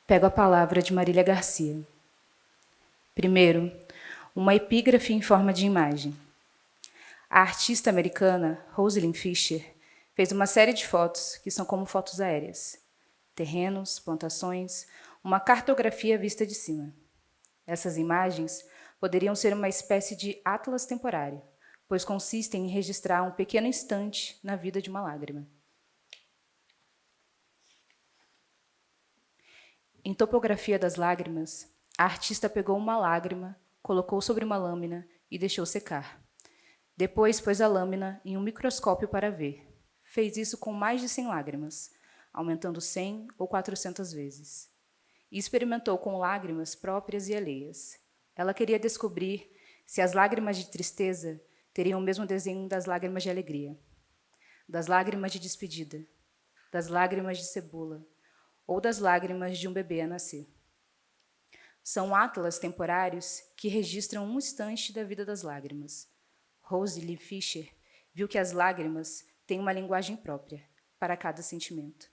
Pego a palavra de Marília Garcia. Primeiro, uma epígrafe em forma de imagem. A artista americana Rosalind Fisher fez uma série de fotos que são como fotos aéreas. Terrenos, plantações, uma cartografia vista de cima. Essas imagens poderiam ser uma espécie de atlas temporário, pois consistem em registrar um pequeno instante na vida de uma lágrima. Em Topografia das Lágrimas, a artista pegou uma lágrima, colocou sobre uma lâmina e deixou secar. Depois pôs a lâmina em um microscópio para ver. Fez isso com mais de 100 lágrimas, aumentando 100 ou 400 vezes. E experimentou com lágrimas próprias e alheias. Ela queria descobrir se as lágrimas de tristeza teriam o mesmo desenho das lágrimas de alegria, das lágrimas de despedida, das lágrimas de cebola, ou das lágrimas de um bebê a nascer. São atlas temporários que registram um instante da vida das lágrimas. Rosalind Fisher viu que as lágrimas têm uma linguagem própria para cada sentimento.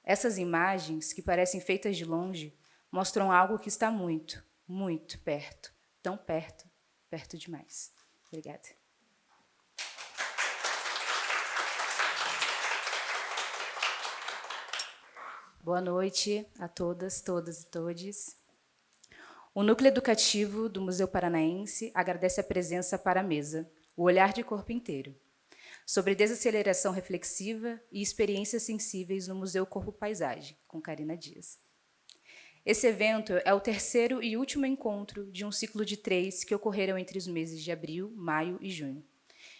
Essas imagens, que parecem feitas de longe, mostram algo que está muito, muito perto, tão perto, perto demais. Obrigada. Boa noite a todas, todas e todes. O Núcleo Educativo do Museu Paranaense agradece a presença para a mesa, O Olhar de Corpo Inteiro, sobre desaceleração reflexiva e experiências sensíveis no Museu Corpo Paisagem, com Karina Dias. Esse evento é o terceiro e último encontro de um ciclo de 3 que ocorreram entre os meses de abril, maio e junho,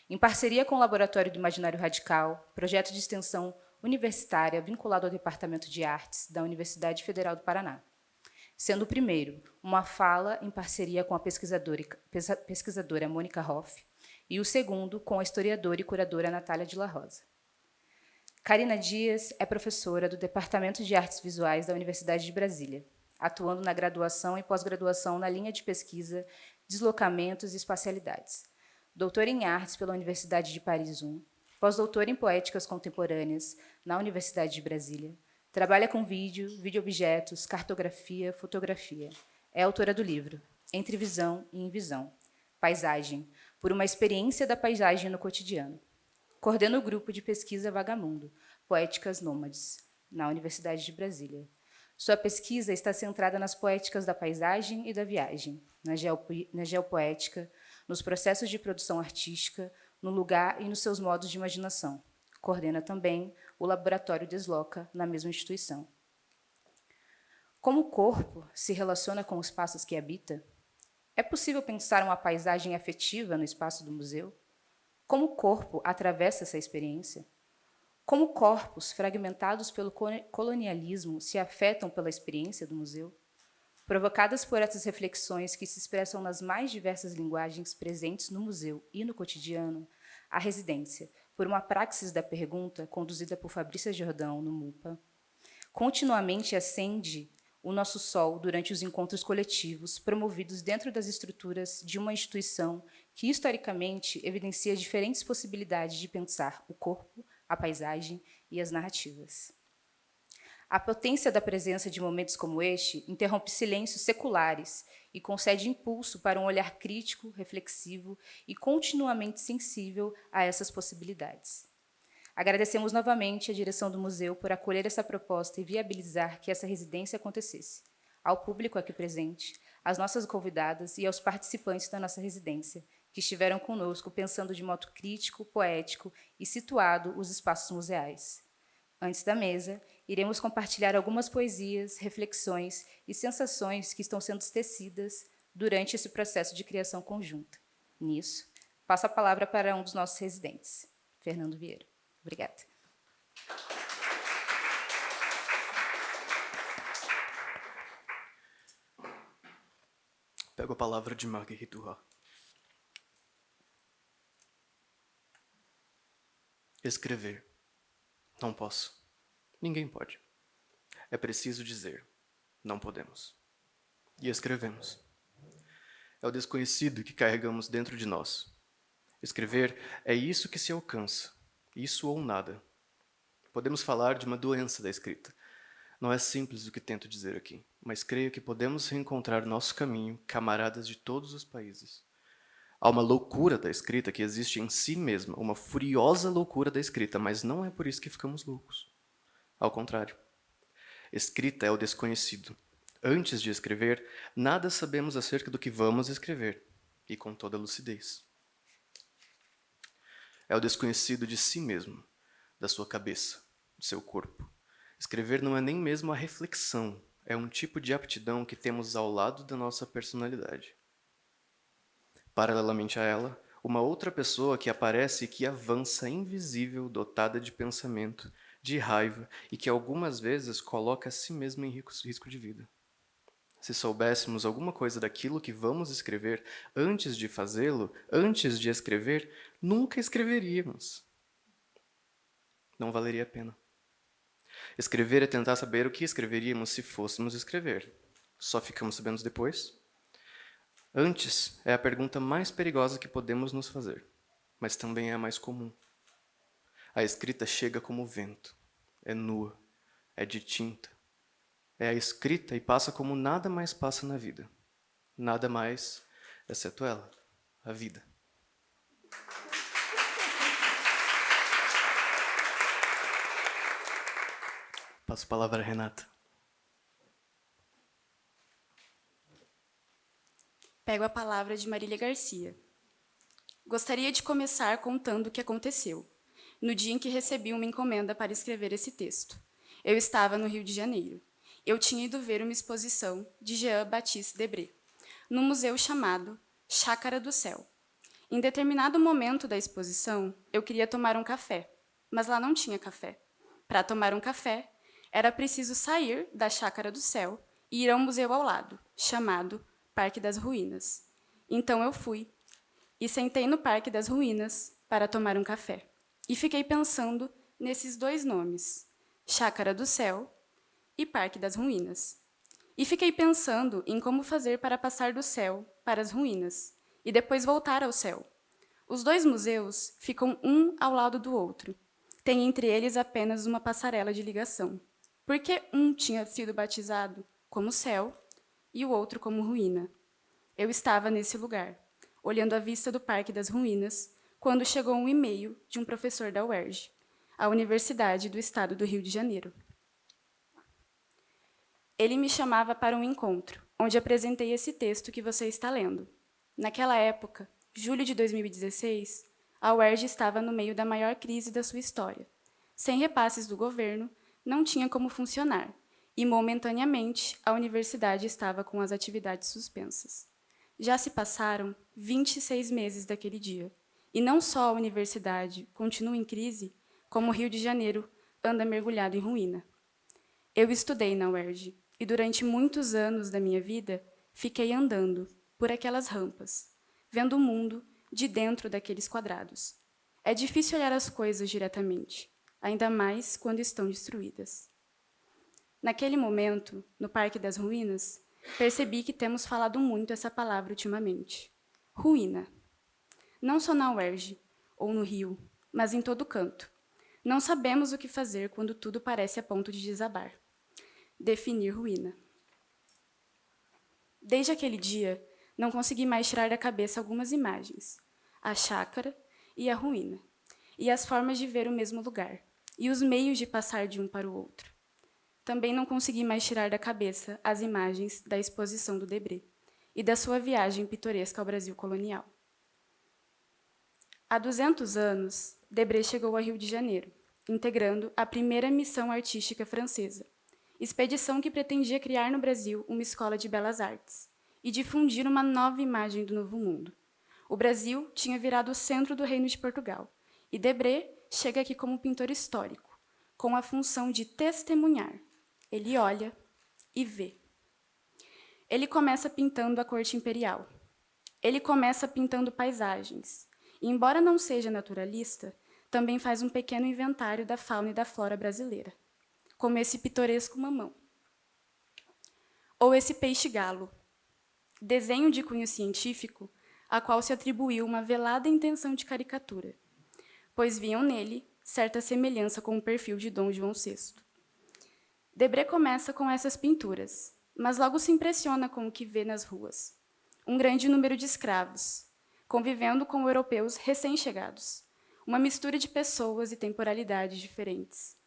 em parceria com o Laboratório do Imaginário Radical, projeto de extensão universitária vinculado ao Departamento de Artes da Universidade Federal do Paraná, sendo o primeiro uma fala em parceria com a pesquisadora Mônica Hoff e o segundo com a historiadora e curadora Natália de la Rosa. Karina Dias é professora do Departamento de Artes Visuais da Universidade de Brasília, atuando na graduação e pós-graduação na linha de pesquisa Deslocamentos e Espacialidades, doutora em Artes pela Universidade de Paris I, pós-doutora em Poéticas Contemporâneas na Universidade de Brasília, trabalha com vídeo, videoobjetos, cartografia, fotografia. É autora do livro Entre Visão e Invisão, Paisagem, por uma experiência da paisagem no cotidiano. Coordena o grupo de pesquisa Vagamundo, Poéticas Nômades, na Universidade de Brasília. Sua pesquisa está centrada nas poéticas da paisagem e da viagem, na geopoética, nos processos de produção artística, no lugar e nos seus modos de imaginação. Coordena também o Laboratório Desloca, na mesma instituição. Como o corpo se relaciona com os espaços que habita? É possível pensar uma paisagem afetiva no espaço do museu? Como o corpo atravessa essa experiência? Como corpos fragmentados pelo colonialismo se afetam pela experiência do museu? Provocadas por essas reflexões que se expressam nas mais diversas linguagens presentes no museu e no cotidiano, a residência, por uma praxis da pergunta conduzida por Fabrícia Jordão no MUPA, continuamente acende o nosso sol durante os encontros coletivos promovidos dentro das estruturas de uma instituição que, historicamente, evidencia diferentes possibilidades de pensar o corpo, a paisagem e as narrativas. A potência da presença de momentos como este interrompe silêncios seculares e concede impulso para um olhar crítico, reflexivo e continuamente sensível a essas possibilidades. Agradecemos novamente à direção do museu por acolher essa proposta e viabilizar que essa residência acontecesse, ao público aqui presente, às nossas convidadas e aos participantes da nossa residência, que estiveram conosco pensando de modo crítico, poético e situado os espaços museais. Antes da mesa, iremos compartilhar algumas poesias, reflexões e sensações que estão sendo tecidas durante esse processo de criação conjunta. Nisso, passo a palavra para um dos nossos residentes, Fernando Vieira. Obrigada. Pego a palavra de Marguerite Duras. Escrever. Não posso. Ninguém pode. É preciso dizer. Não podemos. E escrevemos. É o desconhecido que carregamos dentro de nós. Escrever é isso que se alcança. Isso ou nada. Podemos falar de uma doença da escrita. Não é simples o que tento dizer aqui, mas creio que podemos reencontrar nosso caminho, camaradas de todos os países. Há uma loucura da escrita que existe em si mesma, uma furiosa loucura da escrita, mas não é por isso que ficamos loucos. Ao contrário. Escrita é o desconhecido. Antes de escrever, nada sabemos acerca do que vamos escrever, e com toda lucidez. É o desconhecido de si mesmo, da sua cabeça, do seu corpo. Escrever não é nem mesmo a reflexão, é um tipo de aptidão que temos ao lado da nossa personalidade. Paralelamente a ela, uma outra pessoa que aparece e que avança invisível, dotada de pensamento, de raiva e que algumas vezes coloca a si mesma em risco de vida. Se soubéssemos alguma coisa daquilo que vamos escrever antes de fazê-lo, antes de escrever, nunca escreveríamos. Não valeria a pena. Escrever é tentar saber o que escreveríamos se fôssemos escrever. Só ficamos sabendo depois? Antes é a pergunta mais perigosa que podemos nos fazer, mas também é a mais comum. A escrita chega como vento, é nua, é de tinta. É a escrita e passa como nada mais passa na vida. Nada mais, exceto ela, a vida. Passo a palavra a Renata. Pego a palavra de Marília Garcia. Gostaria de começar contando o que aconteceu, no dia em que recebi uma encomenda para escrever esse texto. Eu estava no Rio de Janeiro. Eu tinha ido ver uma exposição de Jean-Baptiste Debré, num museu chamado Chácara do Céu. Em determinado momento da exposição, eu queria tomar um café, mas lá não tinha café. Para tomar um café, era preciso sair da Chácara do Céu e ir a um museu ao lado, chamado Parque das Ruínas. Então eu fui e sentei no Parque das Ruínas para tomar um café. E fiquei pensando nesses dois nomes, Chácara do Céu e Parque das Ruínas. E fiquei pensando em como fazer para passar do céu para as ruínas e depois voltar ao céu. Os dois museus ficam um ao lado do outro. Tem entre eles apenas uma passarela de ligação, porque um tinha sido batizado como céu e o outro como ruína. Eu estava nesse lugar, olhando a vista do Parque das Ruínas, quando chegou um e-mail de um professor da UERJ, a Universidade do Estado do Rio de Janeiro. Ele me chamava para um encontro, onde apresentei esse texto que você está lendo. Naquela época, julho de 2016, a UERJ estava no meio da maior crise da sua história. Sem repasses do governo, não tinha como funcionar, e, momentaneamente, a universidade estava com as atividades suspensas. Já se passaram 26 meses daquele dia, e não só a universidade continua em crise, como o Rio de Janeiro anda mergulhado em ruína. Eu estudei na UERJ, e durante muitos anos da minha vida, fiquei andando por aquelas rampas, vendo o mundo de dentro daqueles quadrados. É difícil olhar as coisas diretamente, ainda mais quando estão destruídas. Naquele momento, no Parque das Ruínas, percebi que temos falado muito essa palavra ultimamente. Ruína. Não só na UERJ ou no Rio, mas em todo canto. Não sabemos o que fazer quando tudo parece a ponto de desabar. Definir ruína. Desde aquele dia, não consegui mais tirar da cabeça algumas imagens. A chácara e a ruína. E as formas de ver o mesmo lugar. E os meios de passar de um para o outro. Também não consegui mais tirar da cabeça as imagens da exposição do Debré e da sua viagem pitoresca ao Brasil colonial. Há 200 anos, Debré chegou ao Rio de Janeiro, integrando a primeira missão artística francesa, expedição que pretendia criar no Brasil uma escola de belas artes e difundir uma nova imagem do Novo Mundo. O Brasil tinha virado o centro do Reino de Portugal, e Debré chega aqui como pintor histórico, com a função de testemunhar. Ele olha e vê. Ele começa pintando a corte imperial. Ele começa pintando paisagens. E, embora não seja naturalista, também faz um pequeno inventário da fauna e da flora brasileira, como esse pitoresco mamão. Ou esse peixe-galo, desenho de cunho científico, a qual se atribuiu uma velada intenção de caricatura, pois viam nele certa semelhança com o perfil de Dom João VI. Debré começa com essas pinturas, mas logo se impressiona com o que vê nas ruas. Um grande número de escravos, convivendo com europeus recém-chegados. Uma mistura de pessoas e temporalidades diferentes.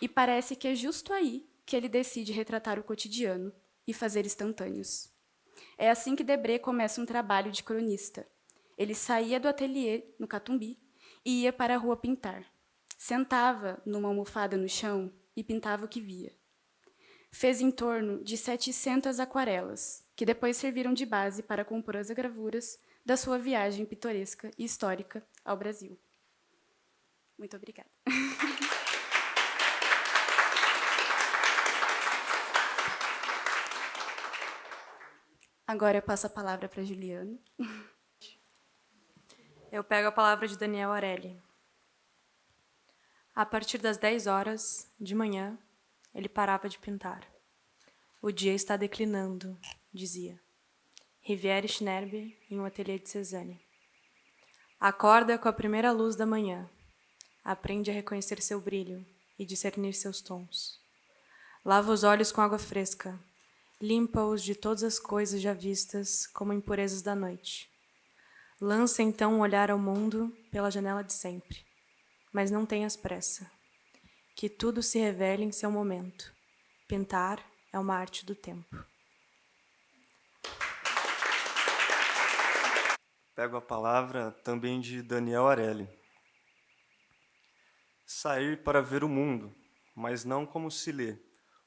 E parece que é justo aí que ele decide retratar o cotidiano e fazer instantâneos. É assim que Debré começa um trabalho de cronista. Ele saía do ateliê, no Catumbi, e ia para a rua pintar. Sentava numa almofada no chão e pintava o que via. Fez em torno de 700 aquarelas, que depois serviram de base para compor as gravuras da sua viagem pitoresca e histórica ao Brasil. Muito obrigada. Agora eu passo a palavra para a Juliana. Eu pego a palavra de Daniel Arelli. A partir das 10 horas de manhã, ele parava de pintar. O dia está declinando, dizia. Rivière Schnerber, em um ateliê de Cézanne. Acorda com a primeira luz da manhã. Aprende a reconhecer seu brilho e discernir seus tons. Lava os olhos com água fresca. Limpa-os de todas as coisas já vistas como impurezas da noite. Lança então um olhar ao mundo pela janela de sempre. Mas não tenhas pressa. Que tudo se revele em seu momento. Pintar é uma arte do tempo. Pego a palavra também de Daniel Arelli. Sair para ver o mundo, mas não como se lê.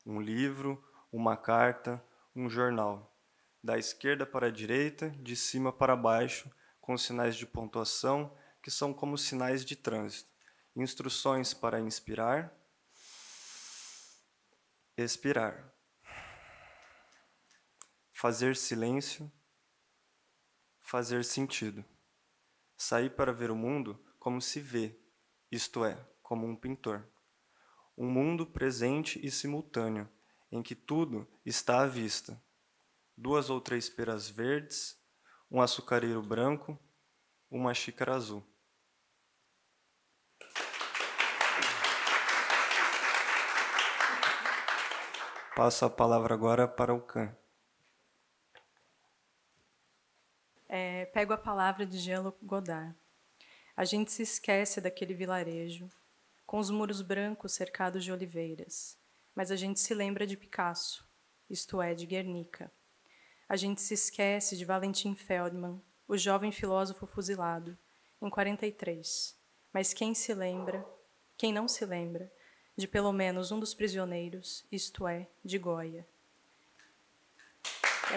Um livro, uma carta, um jornal. Da esquerda para a direita, de cima para baixo, com sinais de pontuação, que são como sinais de trânsito. Instruções para inspirar, expirar. Fazer silêncio, fazer sentido. Sair para ver o mundo como se vê, isto é, como um pintor. Um mundo presente e simultâneo, em que tudo está à vista. 2 ou 3 peras verdes, um açucareiro branco, uma xícara azul. Passo a palavra agora para o Can. Pego a palavra de Jean-Luc Godard. A gente se esquece daquele vilarejo, com os muros brancos cercados de oliveiras, mas a gente se lembra de Picasso, isto é, de Guernica. A gente se esquece de Valentin Feldman, o jovem filósofo fuzilado, em 43. Mas quem não se lembra, de pelo menos um dos prisioneiros, isto é, de Goya. E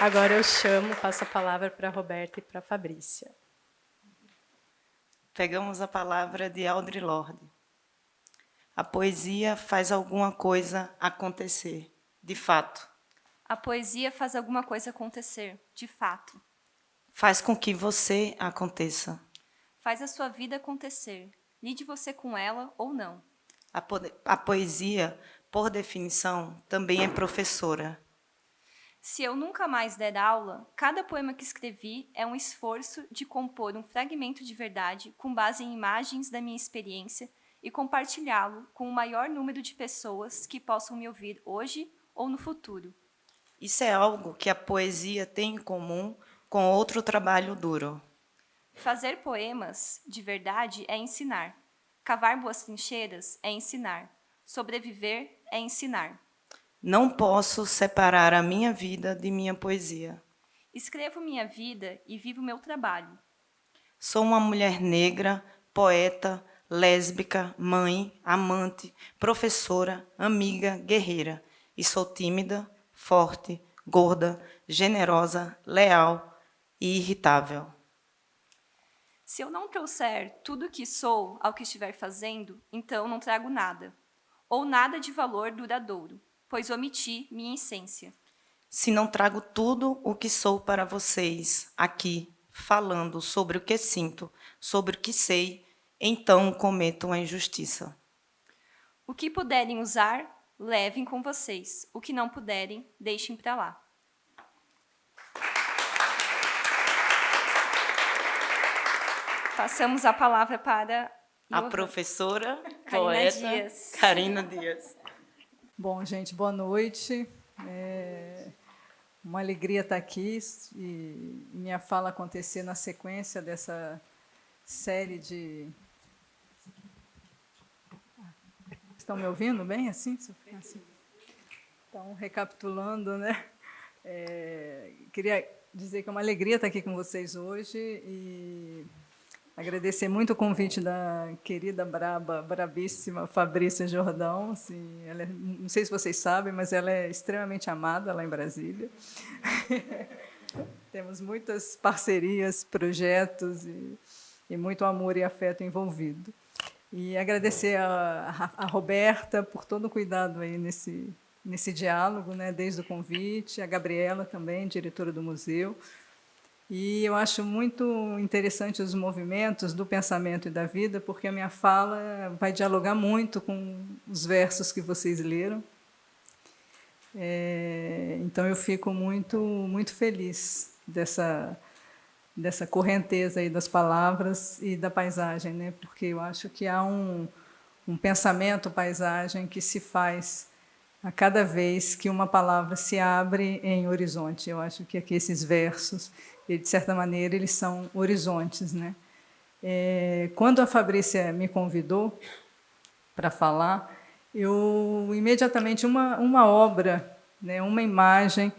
agora eu passo a palavra para a Roberta e para a Fabrícia. Pegamos a palavra de Audre Lorde. A poesia faz alguma coisa acontecer, de fato. A poesia faz alguma coisa acontecer, de fato. Faz com que você aconteça. Faz a sua vida acontecer. Lide você com ela ou não. A poesia, por definição, também é professora. Se eu nunca mais der aula, cada poema que escrevi é um esforço de compor um fragmento de verdade com base em imagens da minha experiência e compartilhá-lo com o maior número de pessoas que possam me ouvir hoje ou no futuro. Isso é algo que a poesia tem em comum com outro trabalho duro. Fazer poemas de verdade é ensinar. Cavar boas trincheiras é ensinar. Sobreviver é ensinar. Não posso separar a minha vida de minha poesia. Escrevo minha vida e vivo meu trabalho. Sou uma mulher negra, poeta, lésbica, mãe, amante, professora, amiga, guerreira. E sou tímida, forte, gorda, generosa, leal e irritável. Se eu não trouxer tudo o que sou ao que estiver fazendo, então não trago nada. Ou nada de valor duradouro, pois omiti minha essência. Se não trago tudo o que sou para vocês, aqui, falando sobre o que sinto, sobre o que sei, então cometo uma injustiça. O que puderem usar, levem com vocês. O que não puderem, deixem para lá. Passamos a palavra para a Johan. professora, Carina poeta, Dias. Carina Dias. Bom, gente, boa noite. Uma alegria estar aqui e minha fala acontecer na sequência dessa série de... Estão me ouvindo bem assim? Assim. Então, recapitulando, né? Queria dizer que é uma alegria estar aqui com vocês hoje e agradecer muito o convite da querida, brabíssima Fabrícia Jordão. Assim, ela não sei se vocês sabem, mas ela é extremamente amada lá em Brasília. Temos muitas parcerias, projetos e muito amor e afeto envolvido. E agradecer a Roberta por todo o cuidado aí nesse diálogo, né, desde o convite, a Gabriela também, diretora do museu. E eu acho muito interessante os movimentos do pensamento e da vida, porque a minha fala vai dialogar muito com os versos que vocês leram. Então, eu fico muito feliz dessa correnteza aí das palavras e da paisagem, né? Porque eu acho que há um pensamento paisagem que se faz a cada vez que uma palavra se abre em horizonte. Eu acho que aqui esses versos, de certa maneira, eles são horizontes, né? Quando a Fabrícia me convidou para falar, eu imediatamente uma obra, né, uma imagem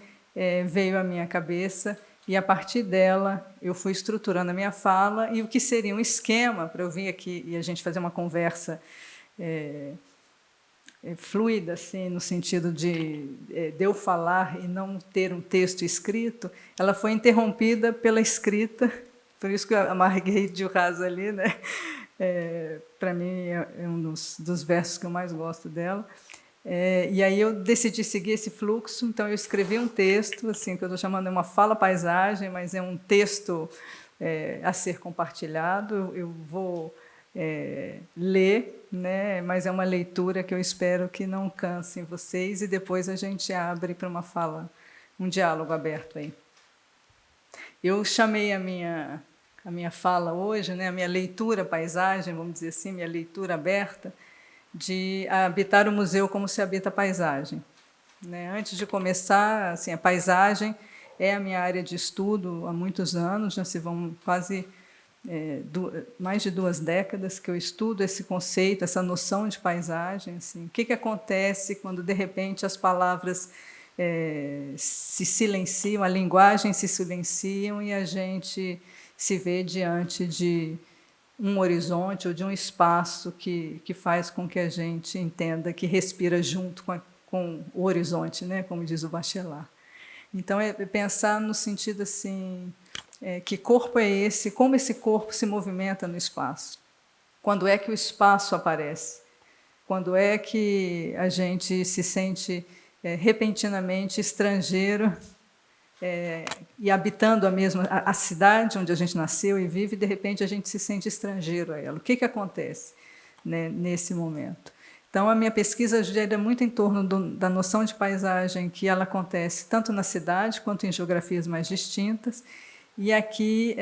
veio à minha cabeça e a partir dela eu fui estruturando a minha fala e o que seria um esquema para eu vir aqui e a gente fazer uma conversa fluida, assim, no sentido de eu falar e não ter um texto escrito, ela foi interrompida pela escrita, por isso que eu amarguei de raso ali, né? Para mim é um dos versos que eu mais gosto dela. E aí eu decidi seguir esse fluxo, então eu escrevi um texto, assim, que eu estou chamando de uma fala-paisagem, mas é um texto a ser compartilhado. Eu vou ler, né, mas é uma leitura que eu espero que não canse vocês, e depois a gente abre para uma fala, um diálogo aberto aí. Eu chamei a minha fala hoje, né, a minha leitura paisagem, vamos dizer assim, minha leitura aberta, de habitar o museu como se habita a paisagem. Né? Antes de começar, assim, a paisagem é a minha área de estudo há muitos anos, já se vão quase mais de 2 décadas que eu estudo esse conceito, essa noção de paisagem. Assim, o que acontece quando, de repente, as palavras se silenciam, a linguagem se silenciam e a gente se vê diante de um horizonte ou de um espaço que faz com que a gente entenda que respira junto com o horizonte, né? Como diz o Bachelard. Então, é pensar no sentido assim, que corpo é esse, como esse corpo se movimenta no espaço. Quando é que o espaço aparece? Quando é que a gente se sente repentinamente estrangeiro e habitando a cidade onde a gente nasceu e vive, de repente a gente se sente estrangeiro a ela. O que acontece, né, nesse momento? Então, a minha pesquisa gira muito em torno da noção de paisagem, que ela acontece tanto na cidade quanto em geografias mais distintas. E aqui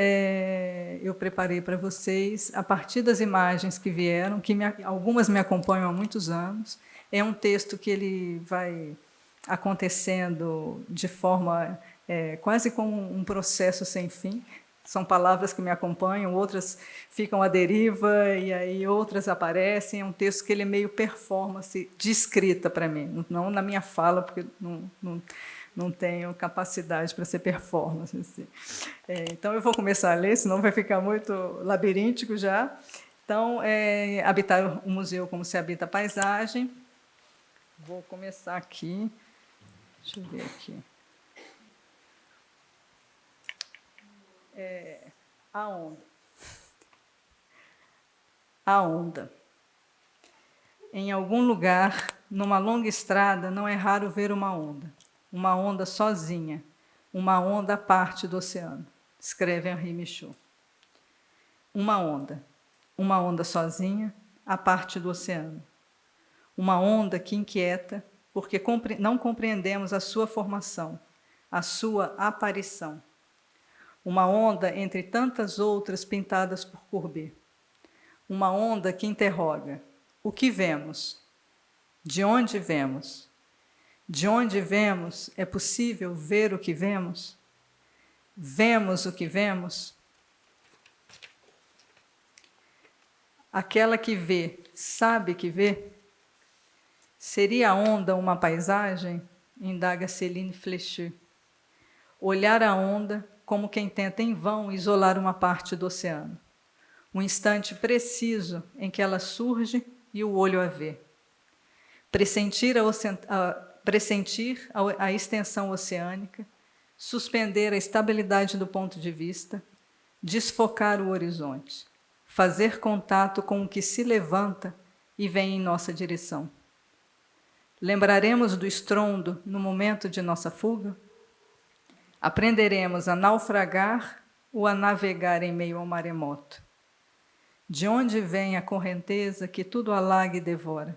eu preparei para vocês, a partir das imagens que vieram, que algumas me acompanham há muitos anos. É um texto que ele vai acontecendo de forma quase como um processo sem fim. São palavras que me acompanham, outras ficam à deriva e aí outras aparecem. É um texto que ele é meio performance de escrita para mim, não na minha fala, porque não tenho capacidade para ser performance. Assim. Então, eu vou começar a ler, senão vai ficar muito labiríntico já. Então, habitar o museu como se habita a paisagem. Vou começar aqui. Deixa eu ver aqui. A onda. A onda. Em algum lugar, numa longa estrada, não é raro ver uma onda sozinha, uma onda à parte do oceano, escreve Henri Michaud. Uma onda sozinha, à parte do oceano. Uma onda que inquieta, porque não compreendemos a sua formação, a sua aparição. Uma onda entre tantas outras pintadas por Courbet. uma onda que interroga: o que vemos? De onde vemos? De onde vemos? É possível ver o que vemos? Vemos o que vemos? Aquela que vê, sabe que vê? Seria a onda uma paisagem? Indaga Céline Flecheux. Olhar a onda como quem tenta em vão isolar uma parte do oceano. Um instante preciso em que ela surge e o olho a vê. Pressentir a extensão oceânica, suspender a estabilidade do ponto de vista, desfocar o horizonte, fazer contato com o que se levanta e vem em nossa direção. Lembraremos do estrondo no momento de nossa fuga? Aprenderemos a naufragar ou a navegar em meio ao maremoto? De onde vem a correnteza que tudo alaga e devora?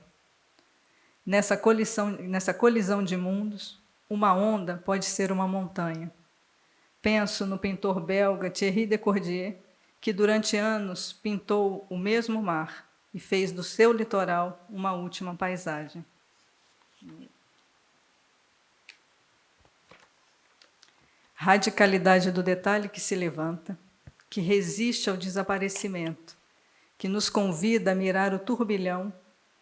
Nessa colisão de mundos, uma onda pode ser uma montanha. Penso no pintor belga Thierry Decordier, que durante anos pintou o mesmo mar e fez do seu litoral uma última paisagem. Radicalidade do detalhe que se levanta, que resiste ao desaparecimento, que nos convida a mirar o turbilhão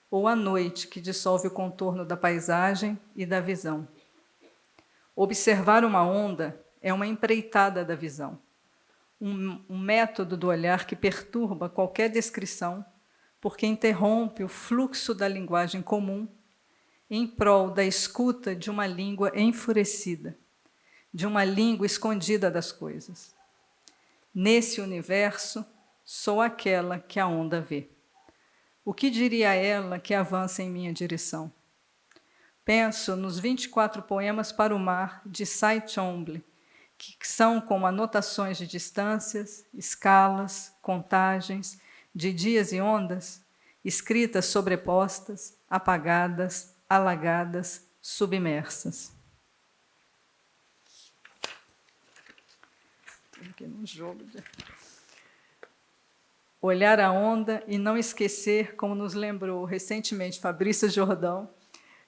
ou a noite que dissolve o contorno da paisagem e da visão. Observar uma onda é uma empreitada da visão, um método do olhar que perturba qualquer descrição, porque interrompe o fluxo da linguagem comum em prol da escuta de uma língua enfurecida, de uma língua escondida das coisas. Nesse universo, sou aquela que a onda vê. O que diria ela que avança em minha direção? Penso nos 24 poemas para o mar de Cy Twombly, que são como anotações de distâncias, escalas, contagens, de dias e ondas, escritas sobrepostas, apagadas, alagadas, submersas. Aqui no jogo de... Olhar a onda e não esquecer, como nos lembrou recentemente Fabrício Jordão,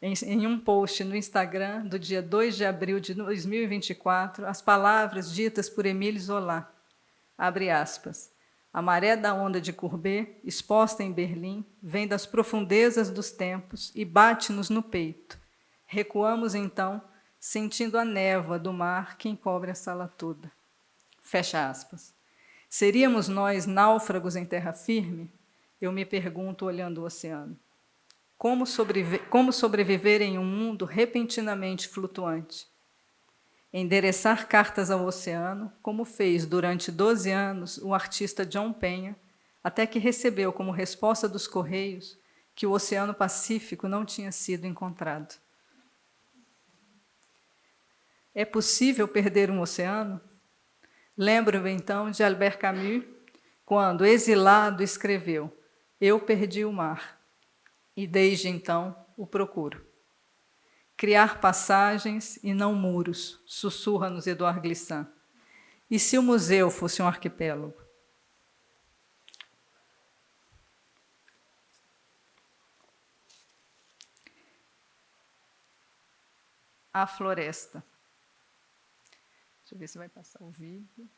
em um post no Instagram do dia 2 de abril de 2024, as palavras ditas por Émile Zola, abre aspas, a maré da onda de Courbet, exposta em Berlim, vem das profundezas dos tempos e bate-nos no peito. Recuamos, então, sentindo a névoa do mar que encobre a sala toda. Fecha aspas. Seríamos nós náufragos em terra firme? Eu me pergunto olhando o oceano. Como sobreviver em um mundo repentinamente flutuante? Endereçar cartas ao oceano, como fez durante 12 anos o artista John Penha, até que recebeu como resposta dos Correios que o Oceano Pacífico não tinha sido encontrado. É possível perder um oceano? Lembro-me, então, de Albert Camus, quando, exilado, escreveu: eu perdi o mar, e desde então o procuro. Criar passagens e não muros, sussurra-nos Edouard Glissant. E se o museu fosse um arquipélago? A floresta. Deixa eu ver se vai passar o vídeo.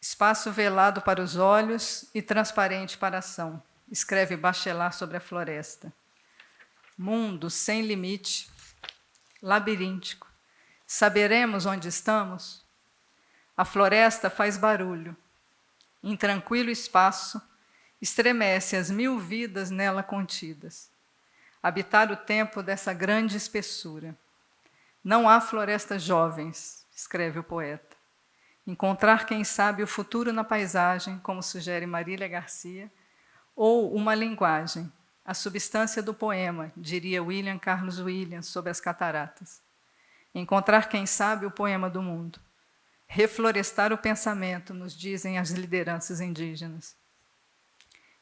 Espaço velado para os olhos e transparente para a ação, escreve Bachelard sobre a floresta. Mundo sem limite, labiríntico. Saberemos onde estamos? A floresta faz barulho. Em tranquilo espaço, estremece as 1000 vidas nela contidas. Habitar o tempo dessa grande espessura. Não há florestas jovens, escreve o poeta. Encontrar, quem sabe, o futuro na paisagem, como sugere Marília Garcia, ou uma linguagem, a substância do poema, diria William Carlos Williams sobre as cataratas. Encontrar, quem sabe, o poema do mundo. Reflorestar o pensamento, nos dizem as lideranças indígenas.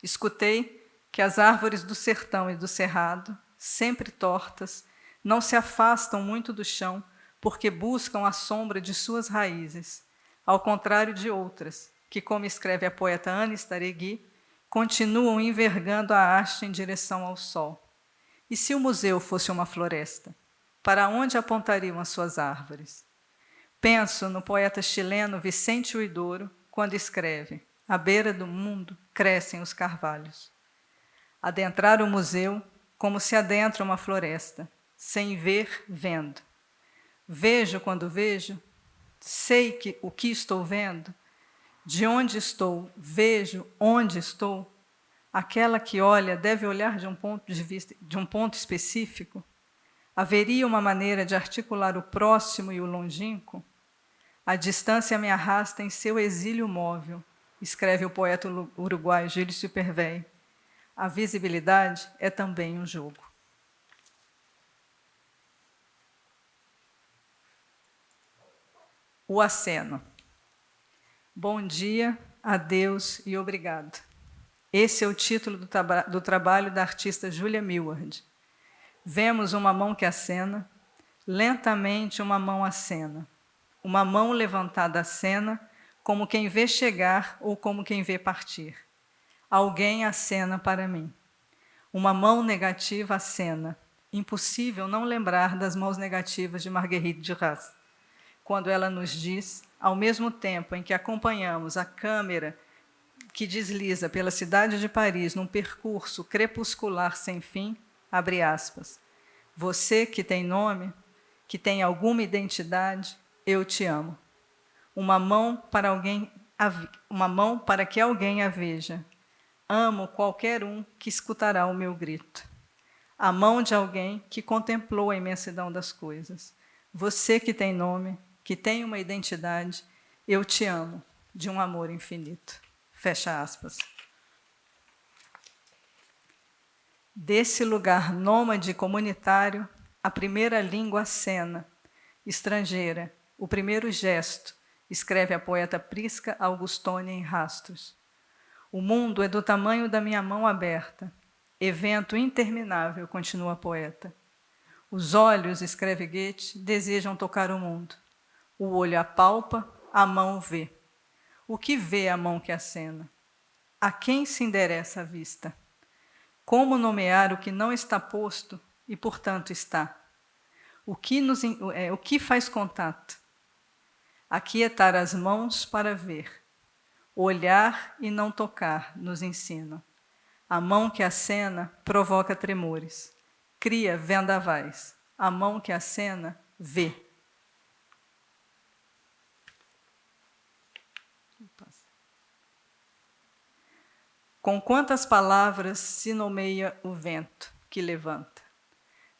Escutei que as árvores do sertão e do cerrado, sempre tortas, não se afastam muito do chão porque buscam a sombra de suas raízes, ao contrário de outras, que, como escreve a poeta Ana Staregui, continuam envergando a haste em direção ao sol. E se o museu fosse uma floresta, para onde apontariam as suas árvores? Penso no poeta chileno Vicente Huidoro, quando escreve: à beira do mundo crescem os carvalhos. Adentrar o museu como se adentra uma floresta, sem ver, vendo. Vejo quando vejo, sei o que estou vendo, de onde estou, vejo onde estou. Aquela que olha deve olhar de um ponto de vista, de um ponto específico. Haveria uma maneira de articular o próximo e o longínquo? A distância me arrasta em seu exílio móvel, escreve o poeta uruguaio Gilles Supervey. A visibilidade é também um jogo. O aceno. Bom dia, adeus e obrigado. Esse é o título do trabalho da artista Julia Millward. Vemos uma mão que acena, lentamente uma mão acena. Uma mão levantada acena, como quem vê chegar ou como quem vê partir. Alguém acena para mim. Uma mão negativa acena. Impossível não lembrar das mãos negativas de Marguerite Duras, quando ela nos diz, ao mesmo tempo em que acompanhamos a câmera que desliza pela cidade de Paris num percurso crepuscular sem fim, abre aspas, você que tem nome, que tem alguma identidade, eu te amo. Uma mão para que alguém a veja. Amo qualquer um que escutará o meu grito. A mão de alguém que contemplou a imensidão das coisas. Você que tem nome, que tem uma identidade, eu te amo, de um amor infinito. Fecha aspas. Desse lugar nômade comunitário, a primeira língua acena, estrangeira, o primeiro gesto, escreve a poeta Prisca Augustônia em Rastros. O mundo é do tamanho da minha mão aberta. Evento interminável, continua a poeta. Os olhos, escreve Goethe, desejam tocar o mundo. O olho apalpa, a mão vê. O que vê a mão que acena? A quem se endereça a vista? Como nomear o que não está posto e, portanto, está? O que faz contato? Aquietar as mãos para ver. Olhar e não tocar, nos ensinam. A mão que acena provoca tremores. Cria vendavais. A mão que acena vê. Com quantas palavras se nomeia o vento que levanta?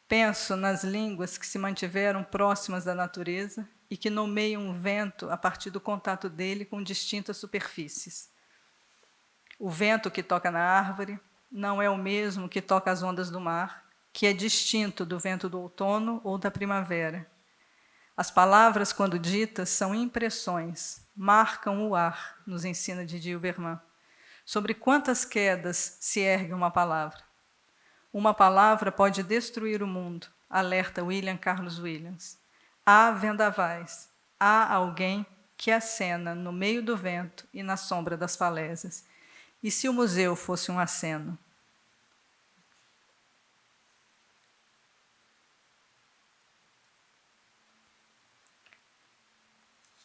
Penso nas línguas que se mantiveram próximas da natureza e que nomeiam o vento a partir do contato dele com distintas superfícies. O vento que toca na árvore não é o mesmo que toca as ondas do mar, que é distinto do vento do outono ou da primavera. As palavras, quando ditas, são impressões, marcam o ar, nos ensina Didier Berman. Sobre quantas quedas se ergue uma palavra? Uma palavra pode destruir o mundo, alerta William Carlos Williams. Há vendavais, há alguém que acena no meio do vento e na sombra das falésias. E se o museu fosse um aceno?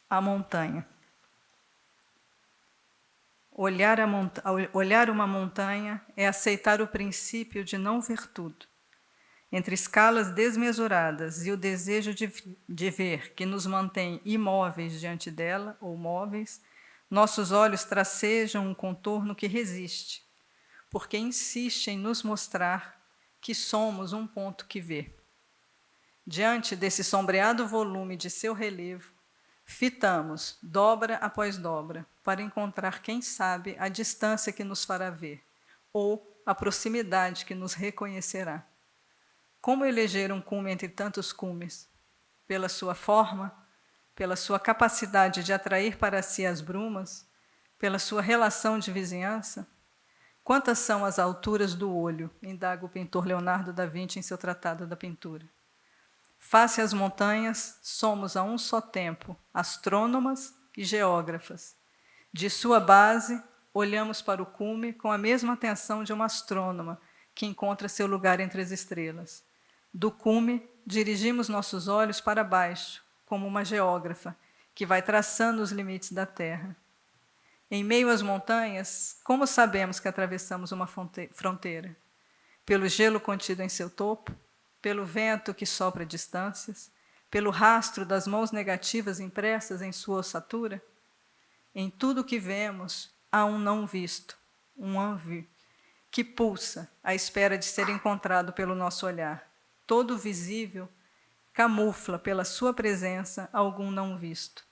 A montanha. Olhar uma montanha é aceitar o princípio de não ver tudo. Entre escalas desmesuradas e o desejo de ver que nos mantém imóveis diante dela, ou móveis, nossos olhos tracejam um contorno que resiste, porque insiste em nos mostrar que somos um ponto que vê. Diante desse sombreado volume de seu relevo, fitamos, dobra após dobra, para encontrar, quem sabe, a distância que nos fará ver, ou a proximidade que nos reconhecerá. Como eleger um cume entre tantos cumes? Pela sua forma, pela sua capacidade de atrair para si as brumas, pela sua relação de vizinhança? Quantas são as alturas do olho? Indaga o pintor Leonardo da Vinci em seu Tratado da Pintura. Face às montanhas, somos a um só tempo astrônomas e geógrafas. De sua base, olhamos para o cume com a mesma atenção de uma astrônoma que encontra seu lugar entre as estrelas. Do cume, dirigimos nossos olhos para baixo, como uma geógrafa que vai traçando os limites da Terra. Em meio às montanhas, como sabemos que atravessamos uma fronteira? Pelo gelo contido em seu topo, pelo vento que sopra distâncias, pelo rastro das mãos negativas impressas em sua ossatura? Em tudo o que vemos, há um não visto, um envie, que pulsa à espera de ser encontrado pelo nosso olhar. Todo visível camufla pela sua presença algum não visto.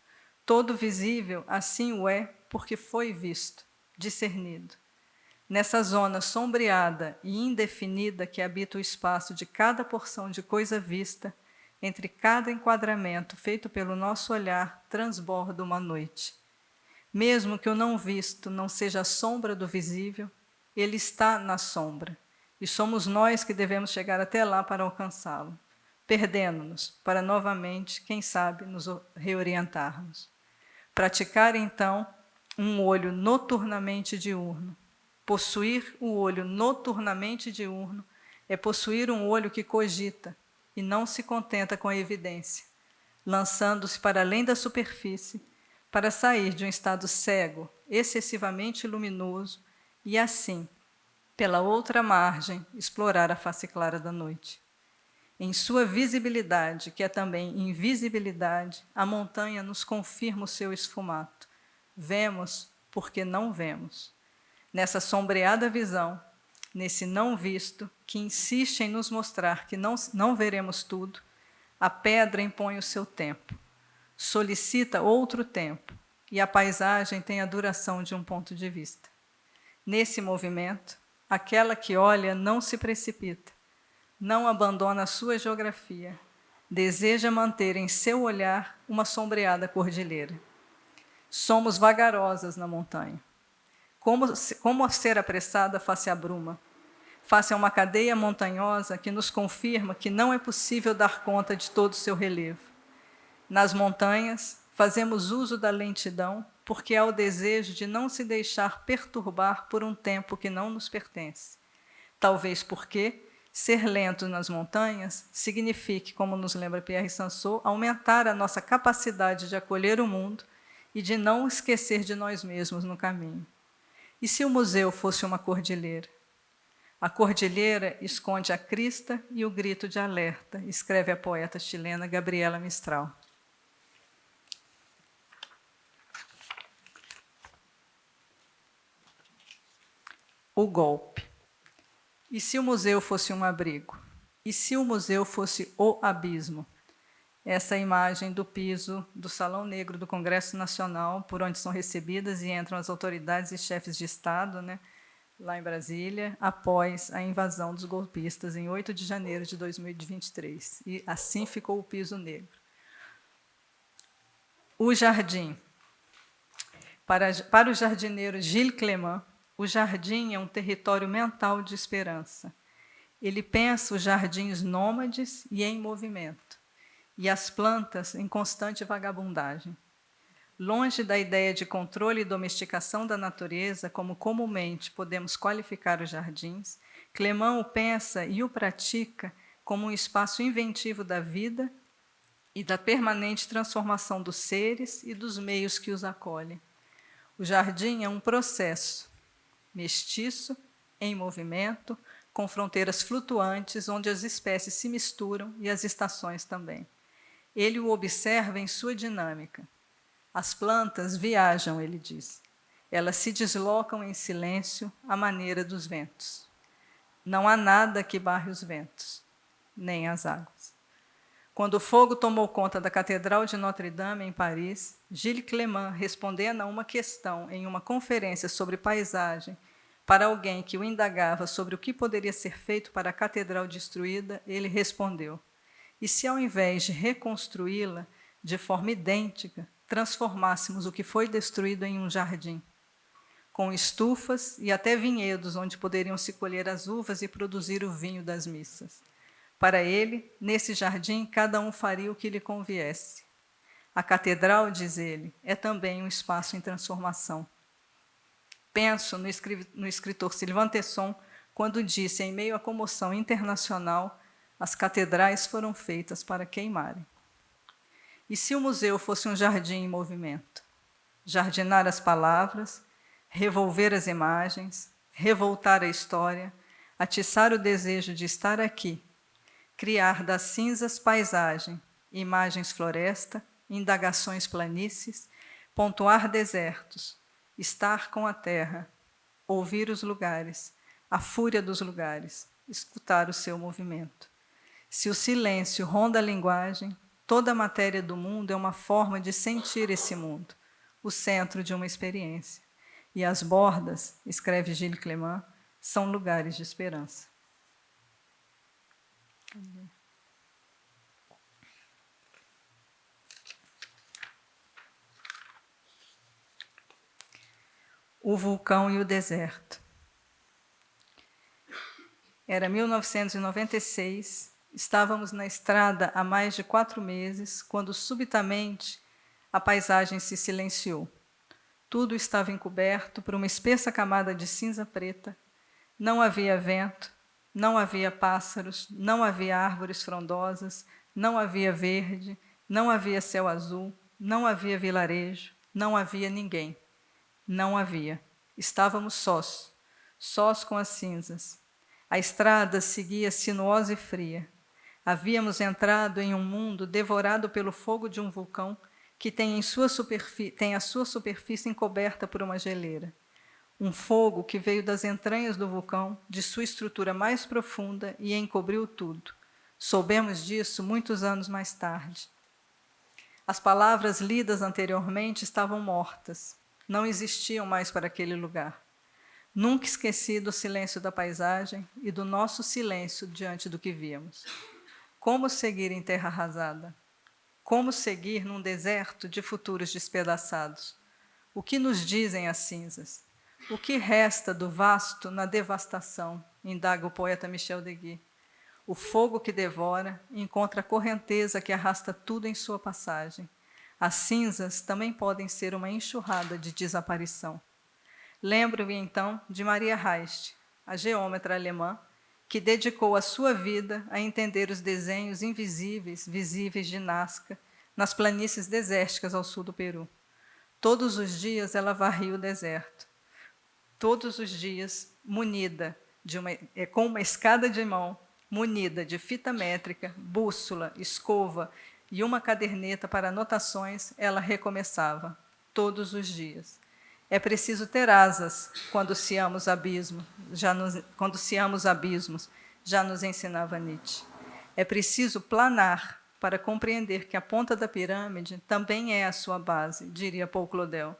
Todo visível assim o é porque foi visto, discernido. Nessa zona sombreada e indefinida que habita o espaço de cada porção de coisa vista, entre cada enquadramento feito pelo nosso olhar, transborda uma noite. Mesmo que o não visto não seja a sombra do visível, ele está na sombra, e somos nós que devemos chegar até lá para alcançá-lo, perdendo-nos para novamente, quem sabe, nos reorientarmos. Praticar, então, um olho noturnamente diurno. Possuir o olho noturnamente diurno é possuir um olho que cogita e não se contenta com a evidência, lançando-se para além da superfície, para sair de um estado cego, excessivamente luminoso, e assim, pela outra margem, explorar a face clara da noite. Em sua visibilidade, que é também invisibilidade, a montanha nos confirma o seu esfumato. Vemos porque não vemos. Nessa sombreada visão, nesse não visto, que insiste em nos mostrar que não veremos tudo, a pedra impõe o seu tempo, solicita outro tempo, e a paisagem tem a duração de um ponto de vista. Nesse movimento, aquela que olha não se precipita, não abandona a sua geografia, deseja manter em seu olhar uma sombreada cordilheira. Somos vagarosas na montanha. Como ser apressada face à bruma, face a uma cadeia montanhosa que nos confirma que não é possível dar conta de todo o seu relevo. Nas montanhas, fazemos uso da lentidão porque há o desejo de não se deixar perturbar por um tempo que não nos pertence. Talvez porque ser lento nas montanhas signifique, como nos lembra Pierre Sanson, aumentar a nossa capacidade de acolher o mundo e de não esquecer de nós mesmos no caminho. E se o museu fosse uma cordilheira? A cordilheira esconde a crista e o grito de alerta, escreve a poeta chilena Gabriela Mistral. O golpe. E se o museu fosse um abrigo? E se o museu fosse o abismo? Essa é a imagem do piso do Salão Negro do Congresso Nacional, por onde são recebidas e entram as autoridades e chefes de Estado, né, lá em Brasília, após a invasão dos golpistas, em 8 de janeiro de 2023. E assim ficou o piso negro. O jardim. Para o jardineiro Gilles Clément, o jardim é um território mental de esperança. Ele pensa os jardins nômades e em movimento, e as plantas em constante vagabundagem. Longe da ideia de controle e domesticação da natureza, como comumente podemos qualificar os jardins, Clément o pensa e o pratica como um espaço inventivo da vida e da permanente transformação dos seres e dos meios que os acolhem. O jardim é um processo mestiço, em movimento, com fronteiras flutuantes, onde as espécies se misturam e as estações também. Ele o observa em sua dinâmica. As plantas viajam, ele diz. Elas se deslocam em silêncio à maneira dos ventos. Não há nada que barre os ventos, nem as águas. Quando o fogo tomou conta da Catedral de Notre-Dame, em Paris, Gilles Clément, respondendo a uma questão em uma conferência sobre paisagem, para alguém que o indagava sobre o que poderia ser feito para a catedral destruída, ele respondeu: e se ao invés de reconstruí-la de forma idêntica, transformássemos o que foi destruído em um jardim, com estufas e até vinhedos onde poderiam se colher as uvas e produzir o vinho das missas? Para ele, nesse jardim, cada um faria o que lhe conviesse. A catedral, diz ele, é também um espaço em transformação. Penso no escritor Sylvain Tesson, quando disse, em meio à comoção internacional, as catedrais foram feitas para queimarem. E se o museu fosse um jardim em movimento? Jardinar as palavras, revolver as imagens, revoltar a história, atiçar o desejo de estar aqui, criar das cinzas paisagem, imagens floresta, indagações planícies, pontuar desertos, estar com a terra, ouvir os lugares, a fúria dos lugares, escutar o seu movimento. Se o silêncio ronda a linguagem, toda a matéria do mundo é uma forma de sentir esse mundo, o centro de uma experiência. E as bordas, escreve Gilles Clément, são lugares de esperança. O vulcão e o deserto. Era 1996, estávamos na estrada há mais de 4 meses, quando subitamente a paisagem se silenciou. Tudo estava encoberto por uma espessa camada de cinza preta. Não havia vento, não havia pássaros, não havia árvores frondosas, não havia verde, não havia céu azul, não havia vilarejo, não havia ninguém. Não havia. Estávamos sós, sós com as cinzas. A estrada seguia sinuosa e fria. Havíamos entrado em um mundo devorado pelo fogo de um vulcão que tem a sua superfície encoberta por uma geleira. Um fogo que veio das entranhas do vulcão, de sua estrutura mais profunda, e encobriu tudo. Soubemos disso muitos anos mais tarde. As palavras lidas anteriormente estavam mortas, não existiam mais para aquele lugar. Nunca esqueci do silêncio da paisagem e do nosso silêncio diante do que víamos. Como seguir em terra arrasada? Como seguir num deserto de futuros despedaçados? O que nos dizem as cinzas? O que resta do vasto na devastação? Indaga o poeta Michel Deguy. O fogo que devora encontra a correnteza que arrasta tudo em sua passagem. As cinzas também podem ser uma enxurrada de desaparição. Lembro-me, então, de Maria Reist, a geômetra alemã, que dedicou a sua vida a entender os desenhos invisíveis, visíveis de Nazca, nas planícies desérticas ao sul do Peru. Todos os dias ela varria o deserto. Todos os dias, munida com uma escada de mão, munida de fita métrica, bússola, escova e uma caderneta para anotações, ela recomeçava, todos os dias. É preciso ter asas quando se ama os abismos, já nos ensinava Nietzsche. É preciso planar para compreender que a ponta da pirâmide também é a sua base, diria Paul Claudel.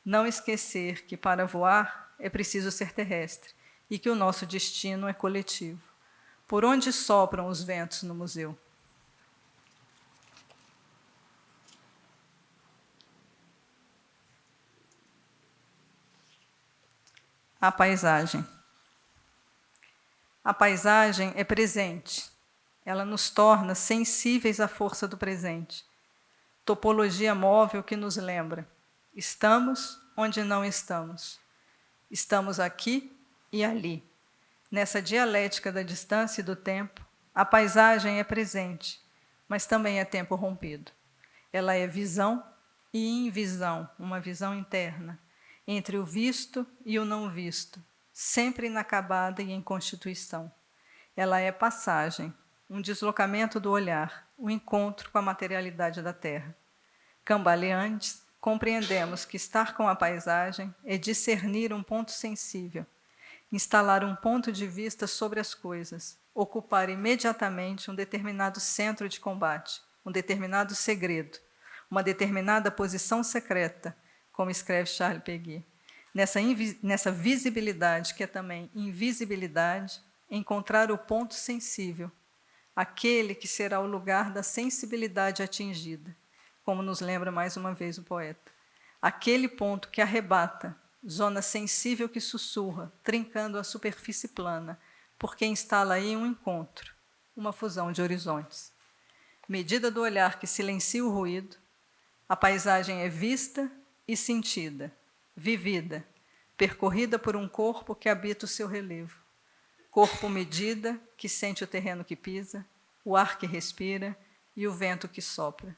Não esquecer que para voar é preciso ser terrestre e que o nosso destino é coletivo. Por onde sopram os ventos no museu? A paisagem. A paisagem é presente. Ela nos torna sensíveis à força do presente. Topologia móvel que nos lembra. Estamos onde não estamos. Estamos aqui e ali. Nessa dialética da distância e do tempo, a paisagem é presente, mas também é tempo rompido. Ela é visão e invisão, uma visão interna, entre o visto e o não visto, sempre inacabada e em constituição. Ela é passagem, um deslocamento do olhar, o encontro com a materialidade da terra. Cambaleantes, compreendemos que estar com a paisagem é discernir um ponto sensível, instalar um ponto de vista sobre as coisas, ocupar imediatamente um determinado centro de combate, um determinado segredo, uma determinada posição secreta, como escreve Charles Péguy. Nessa visibilidade, que é também invisibilidade, encontrar o ponto sensível, aquele que será o lugar da sensibilidade atingida, como nos lembra mais uma vez o poeta. Aquele ponto que arrebata, zona sensível que sussurra, trincando a superfície plana, porque instala aí um encontro, uma fusão de horizontes. Medida do olhar que silencia o ruído, A paisagem é vista e sentida, vivida, percorrida por um corpo que habita o seu relevo. Corpo medida, que sente o terreno que pisa, o ar que respira e o vento que sopra.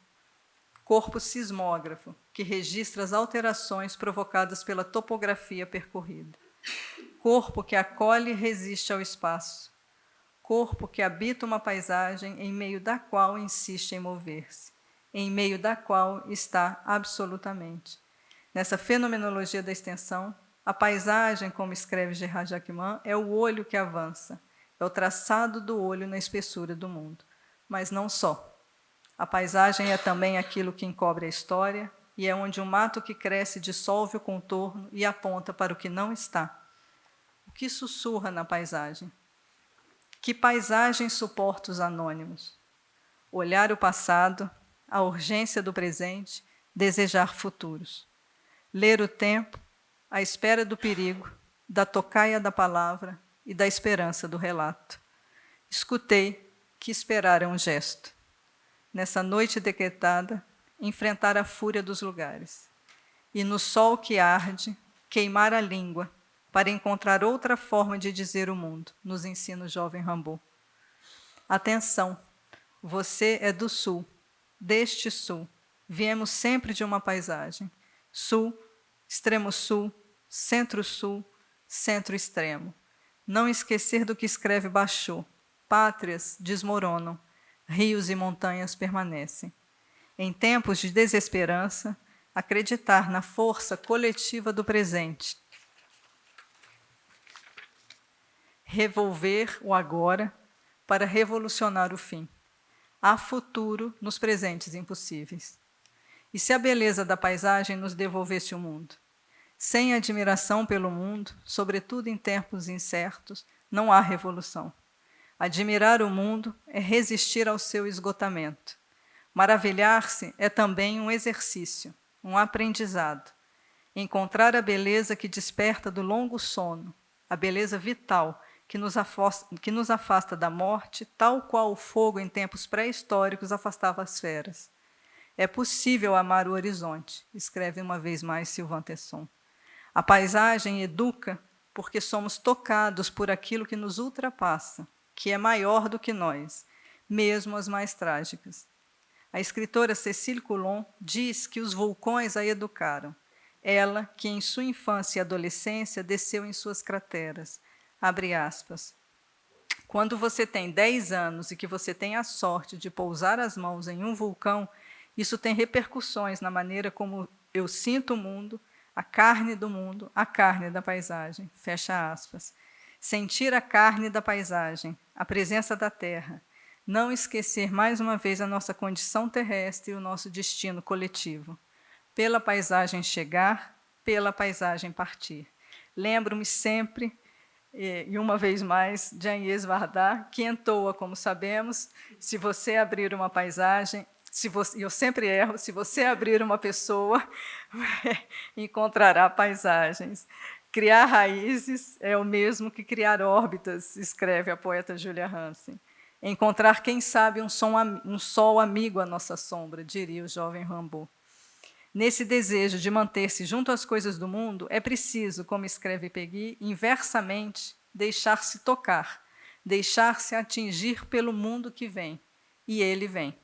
Corpo sismógrafo, que registra as alterações provocadas pela topografia percorrida. Corpo que acolhe e resiste ao espaço. Corpo que habita uma paisagem em meio da qual insiste em mover-se, em meio da qual está absolutamente. Nessa fenomenologia da extensão, a paisagem, como escreve Gerard Jacquemin, é o olho que avança, é o traçado do olho na espessura do mundo. Mas não só. A paisagem é também aquilo que encobre a história e é onde um mato que cresce dissolve o contorno e aponta para o que não está. O que sussurra na paisagem? Que paisagem suporta os anônimos? Olhar o passado, a urgência do presente, desejar futuros. Ler o tempo, a espera do perigo, da tocaia da palavra e da esperança do relato. Escutei que esperar é um gesto. Nessa noite decretada, enfrentar a fúria dos lugares. E no sol que arde, queimar a língua para encontrar outra forma de dizer o mundo, nos ensina o jovem Rimbaud. Atenção, você é do sul, deste sul. Viemos sempre de uma paisagem. Sul, extremo sul, centro-sul, centro-extremo. Não esquecer do que escreve Bachot. Pátrias desmoronam, rios e montanhas permanecem. Em tempos de desesperança, acreditar na força coletiva do presente. Revolver o agora para revolucionar o fim. Há futuro nos presentes impossíveis. E se a beleza da paisagem nos devolvesse o mundo? Sem admiração pelo mundo, sobretudo em tempos incertos, não há revolução. Admirar o mundo é resistir ao seu esgotamento. Maravilhar-se é também um exercício, um aprendizado. Encontrar a beleza que desperta do longo sono, a beleza vital que nos afasta da morte, tal qual o fogo em tempos pré-históricos afastava as feras. É possível amar o horizonte, escreve uma vez mais Sylvain Tesson. A paisagem educa porque somos tocados por aquilo que nos ultrapassa, que é maior do que nós, mesmo as mais trágicas. A escritora Cécile Coulon diz que os vulcões a educaram. Ela, que em sua infância e adolescência desceu em suas crateras. Abre aspas. Quando você tem 10 anos e que você tem a sorte de pousar as mãos em um vulcão, isso tem repercussões na maneira como eu sinto o mundo, a carne do mundo, a carne da paisagem. Fecha aspas. Sentir a carne da paisagem, a presença da terra, não esquecer mais uma vez a nossa condição terrestre e o nosso destino coletivo. Pela paisagem chegar, pela paisagem partir. Lembro-me sempre, e uma vez mais, de Agnès Varda, que entoa, como sabemos, se você abrir uma paisagem, eu sempre erro, se você abrir uma pessoa, encontrará paisagens. Criar raízes é o mesmo que criar órbitas, escreve a poeta Julia Hansen. Encontrar, quem sabe, um sol amigo à nossa sombra, diria o jovem Rimbaud. Nesse desejo de manter-se junto às coisas do mundo, é preciso, como escreve Peggy, inversamente, deixar-se tocar, deixar-se atingir pelo mundo que vem. E ele vem.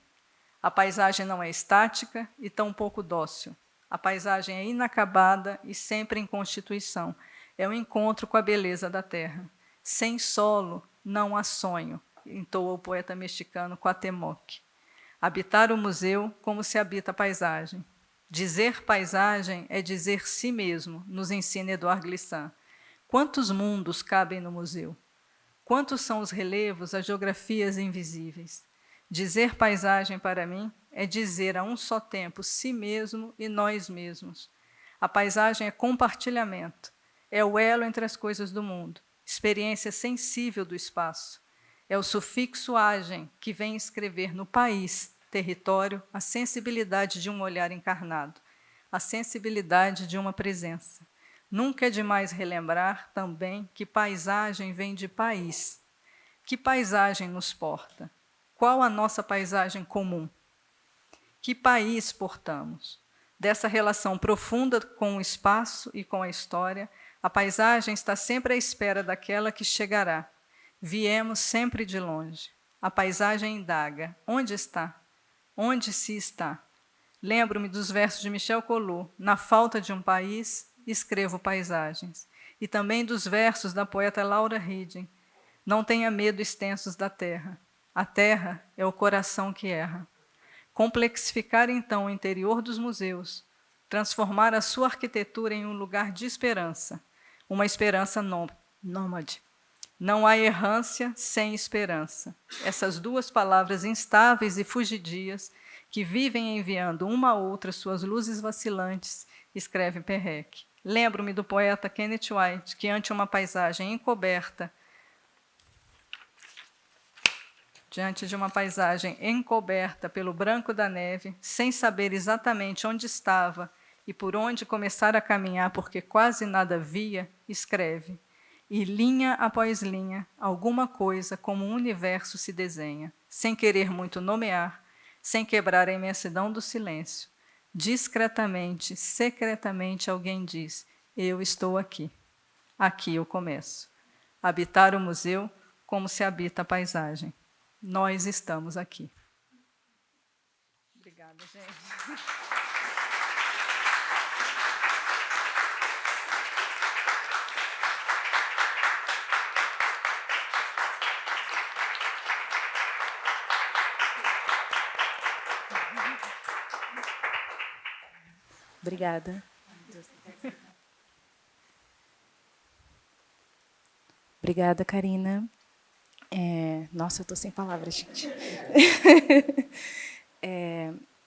A paisagem não é estática e tampouco dócil. A paisagem é inacabada e sempre em constituição. É um encontro com a beleza da terra. Sem solo, não há sonho, entoa o poeta mexicano Cuauhtémoc. Habitar o museu como se habita a paisagem. Dizer paisagem é dizer si mesmo, nos ensina Edouard Glissant. Quantos mundos cabem no museu? Quantos são os relevos, as geografias invisíveis? Dizer paisagem, para mim, é dizer a um só tempo si mesmo e nós mesmos. A paisagem é compartilhamento, é o elo entre as coisas do mundo, experiência sensível do espaço. É o sufixo agem que vem escrever no país, território, a sensibilidade de um olhar encarnado, a sensibilidade de uma presença. Nunca é demais relembrar também que paisagem vem de país. Que paisagem nos porta? Qual a nossa paisagem comum? Que país portamos? Dessa relação profunda com o espaço e com a história, a paisagem está sempre à espera daquela que chegará. Viemos sempre de longe. A paisagem indaga: onde está? Onde se está? Lembro-me dos versos de Michel Collot: na falta de um país, escrevo paisagens. E também dos versos da poeta Laura Hiding: não tenha medo extensos da terra. A terra é o coração que erra. Complexificar, então, o interior dos museus, transformar a sua arquitetura em um lugar de esperança, uma esperança nômade. Não há errância sem esperança. Essas duas palavras instáveis e fugidias, que vivem enviando uma a outra suas luzes vacilantes, escreve Perrec. Lembro-me do poeta Kenneth White, que ante uma paisagem encoberta, diante de uma paisagem encoberta pelo branco da neve, sem saber exatamente onde estava e por onde começar a caminhar, porque quase nada via, escreve: e linha após linha, alguma coisa como um universo se desenha, sem querer muito nomear, sem quebrar a imensidão do silêncio. Discretamente, secretamente, alguém diz: eu estou aqui. Aqui eu começo. Habitar o museu como se habita a paisagem. Nós estamos aqui. Obrigada, gente. Obrigada. Obrigada, Karina. Nossa, eu estou sem palavras, gente.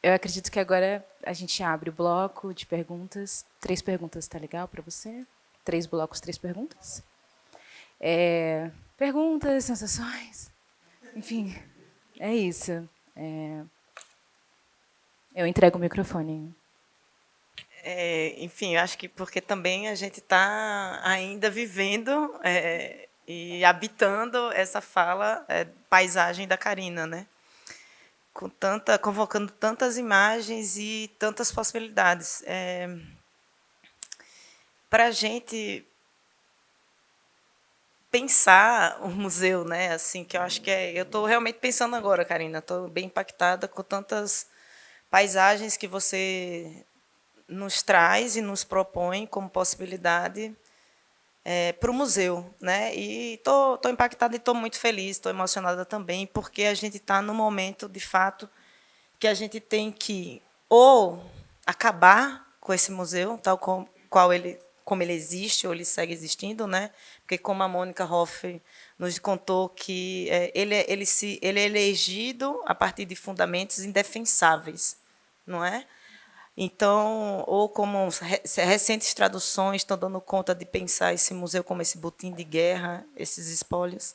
Eu acredito que agora a gente abre o bloco de perguntas. 3 perguntas, tá legal para você? 3 blocos, 3 perguntas? Perguntas, sensações, enfim, é isso. Eu entrego o microfone. Enfim, eu acho que porque também a gente está ainda vivendo e habitando essa fala, paisagem da Karina, né? Convocando tantas imagens e tantas possibilidades. Para a gente pensar o museu, né? Assim, que eu acho que eu estou realmente pensando agora, Karina, estou bem impactada com tantas paisagens que você nos traz e nos propõe como possibilidade para o museu, né? E estou impactada e estou muito feliz, estou emocionada também, porque a gente está no momento, de fato, que a gente tem que ou acabar com esse museu, tal como ele existe, ou ele segue existindo, né? Porque, como a Mônica Hoff nos contou, que ele é elegido a partir de fundamentos indefensáveis, não é? Então, ou como recentes traduções estão dando conta de pensar esse museu como esse botim de guerra, esses espólios.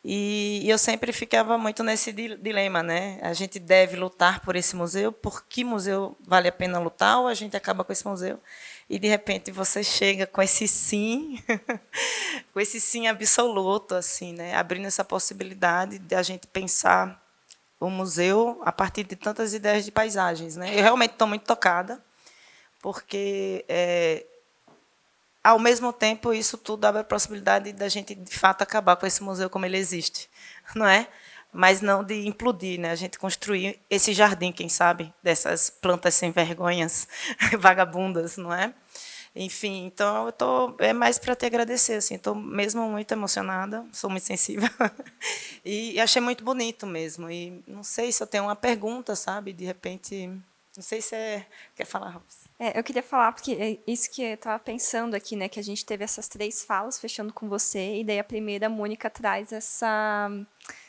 E eu sempre ficava muito nesse dilema, né? A gente deve lutar por esse museu, por que museu vale a pena lutar, ou a gente acaba com esse museu? E, de repente, você chega com esse sim, com esse sim absoluto, assim, né? Abrindo essa possibilidade de a gente pensar o museu a partir de tantas ideias de paisagens, né? Eu realmente estou muito tocada, porque, ao mesmo tempo, isso tudo abre a possibilidade da gente, de fato, acabar com esse museu como ele existe, não é? Mas não de implodir, né? A gente construir esse jardim, quem sabe, dessas plantas sem vergonhas, vagabundas, não é? Enfim, então é mais para te agradecer, assim, estou mesmo muito emocionada, sou muito sensível e achei muito bonito mesmo. E não sei se eu tenho uma pergunta, sabe? De repente, não sei se quer falar, Robson. Eu queria falar porque é isso que eu estava pensando aqui, né? Que a gente teve essas 3 falas fechando com você, e daí a primeira, a Mônica, traz essa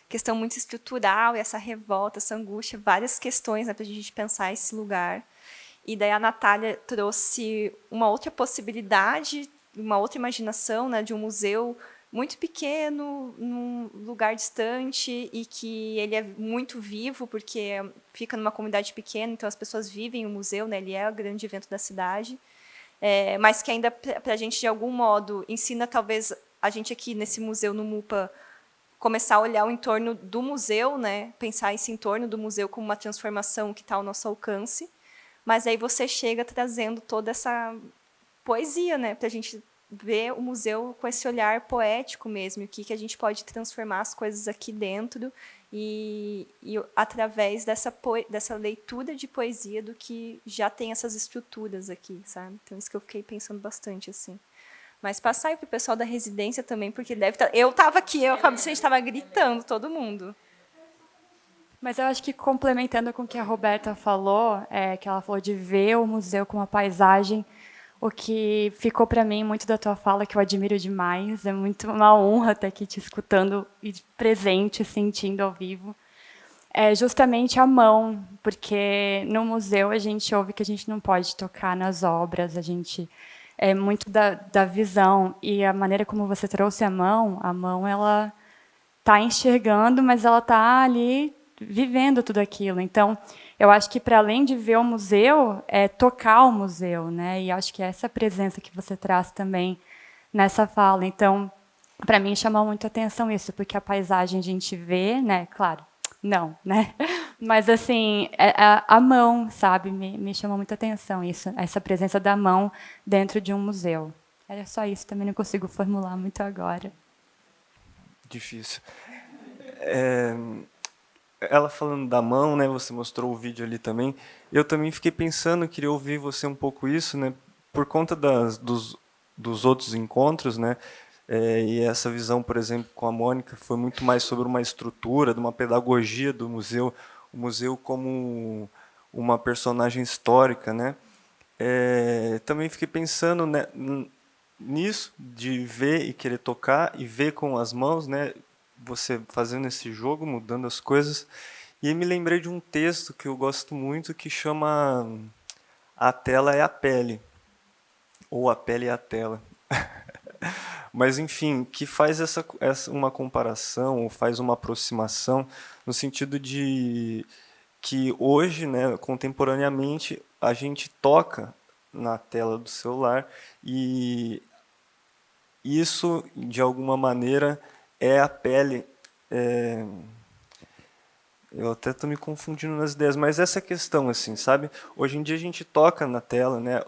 questão muito estrutural, e essa revolta, essa angústia, várias questões, né, para a gente pensar esse lugar. E daí a Natália trouxe uma outra possibilidade, uma outra imaginação, né, de um museu muito pequeno, num lugar distante, e que ele é muito vivo, porque fica numa comunidade pequena, então as pessoas vivem o museu, né, ele é o grande evento da cidade, mas que ainda, para a gente, de algum modo, ensina, talvez, a gente aqui nesse museu, no MUPA, começar a olhar o entorno do museu, né? Pensar esse entorno do museu como uma transformação que está ao nosso alcance. Mas aí você chega trazendo toda essa poesia, né? Para a gente ver o museu com esse olhar poético mesmo, o que a gente pode transformar as coisas aqui dentro e através dessa leitura de poesia do que já tem essas estruturas aqui, sabe? Então, isso que eu fiquei pensando bastante, assim. Mas passar aí para o pessoal da residência também, porque deve estar... Eu estava aqui, a gente estava gritando, todo mundo. Mas eu acho que complementando com o que a Roberta falou, que ela falou de ver o museu como uma paisagem, o que ficou para mim muito da tua fala, que eu admiro demais, é muito uma honra estar aqui te escutando e presente, sentindo ao vivo, é justamente a mão, porque no museu a gente ouve que a gente não pode tocar nas obras, a gente é muito da visão, e a maneira como você trouxe a mão ela está enxergando, mas ela está ali vivendo tudo aquilo. Então, eu acho que, para além de ver o museu, é tocar o museu, né? E acho que é essa presença que você traz também nessa fala. Então, para mim, chamou muito a atenção isso, porque a paisagem a gente vê, né? Claro, não, né? Mas, assim, a mão, sabe? Me chamou muita atenção isso, essa presença da mão dentro de um museu. Era só isso, também não consigo formular muito agora. Difícil. Ela falando da mão, né? Você mostrou o vídeo ali também. Eu também fiquei pensando, queria ouvir você um pouco isso, né? Por conta dos outros encontros, né? E essa visão, por exemplo, com a Mônica, foi muito mais sobre uma estrutura, de uma pedagogia do museu, o museu como uma personagem histórica, né? Também fiquei pensando, né, nisso, de ver e querer tocar, e ver com as mãos, né? Você fazendo esse jogo, mudando as coisas. E aí me lembrei de um texto que eu gosto muito, que chama A Tela é a Pele, ou A Pele é a Tela. Mas, enfim, que faz uma comparação, ou faz uma aproximação, no sentido de que hoje, né, contemporaneamente, a gente toca na tela do celular e isso, de alguma maneira, é a pele. Eu até estou me confundindo nas ideias, mas essa questão, assim, sabe? Hoje em dia a gente toca na tela, né?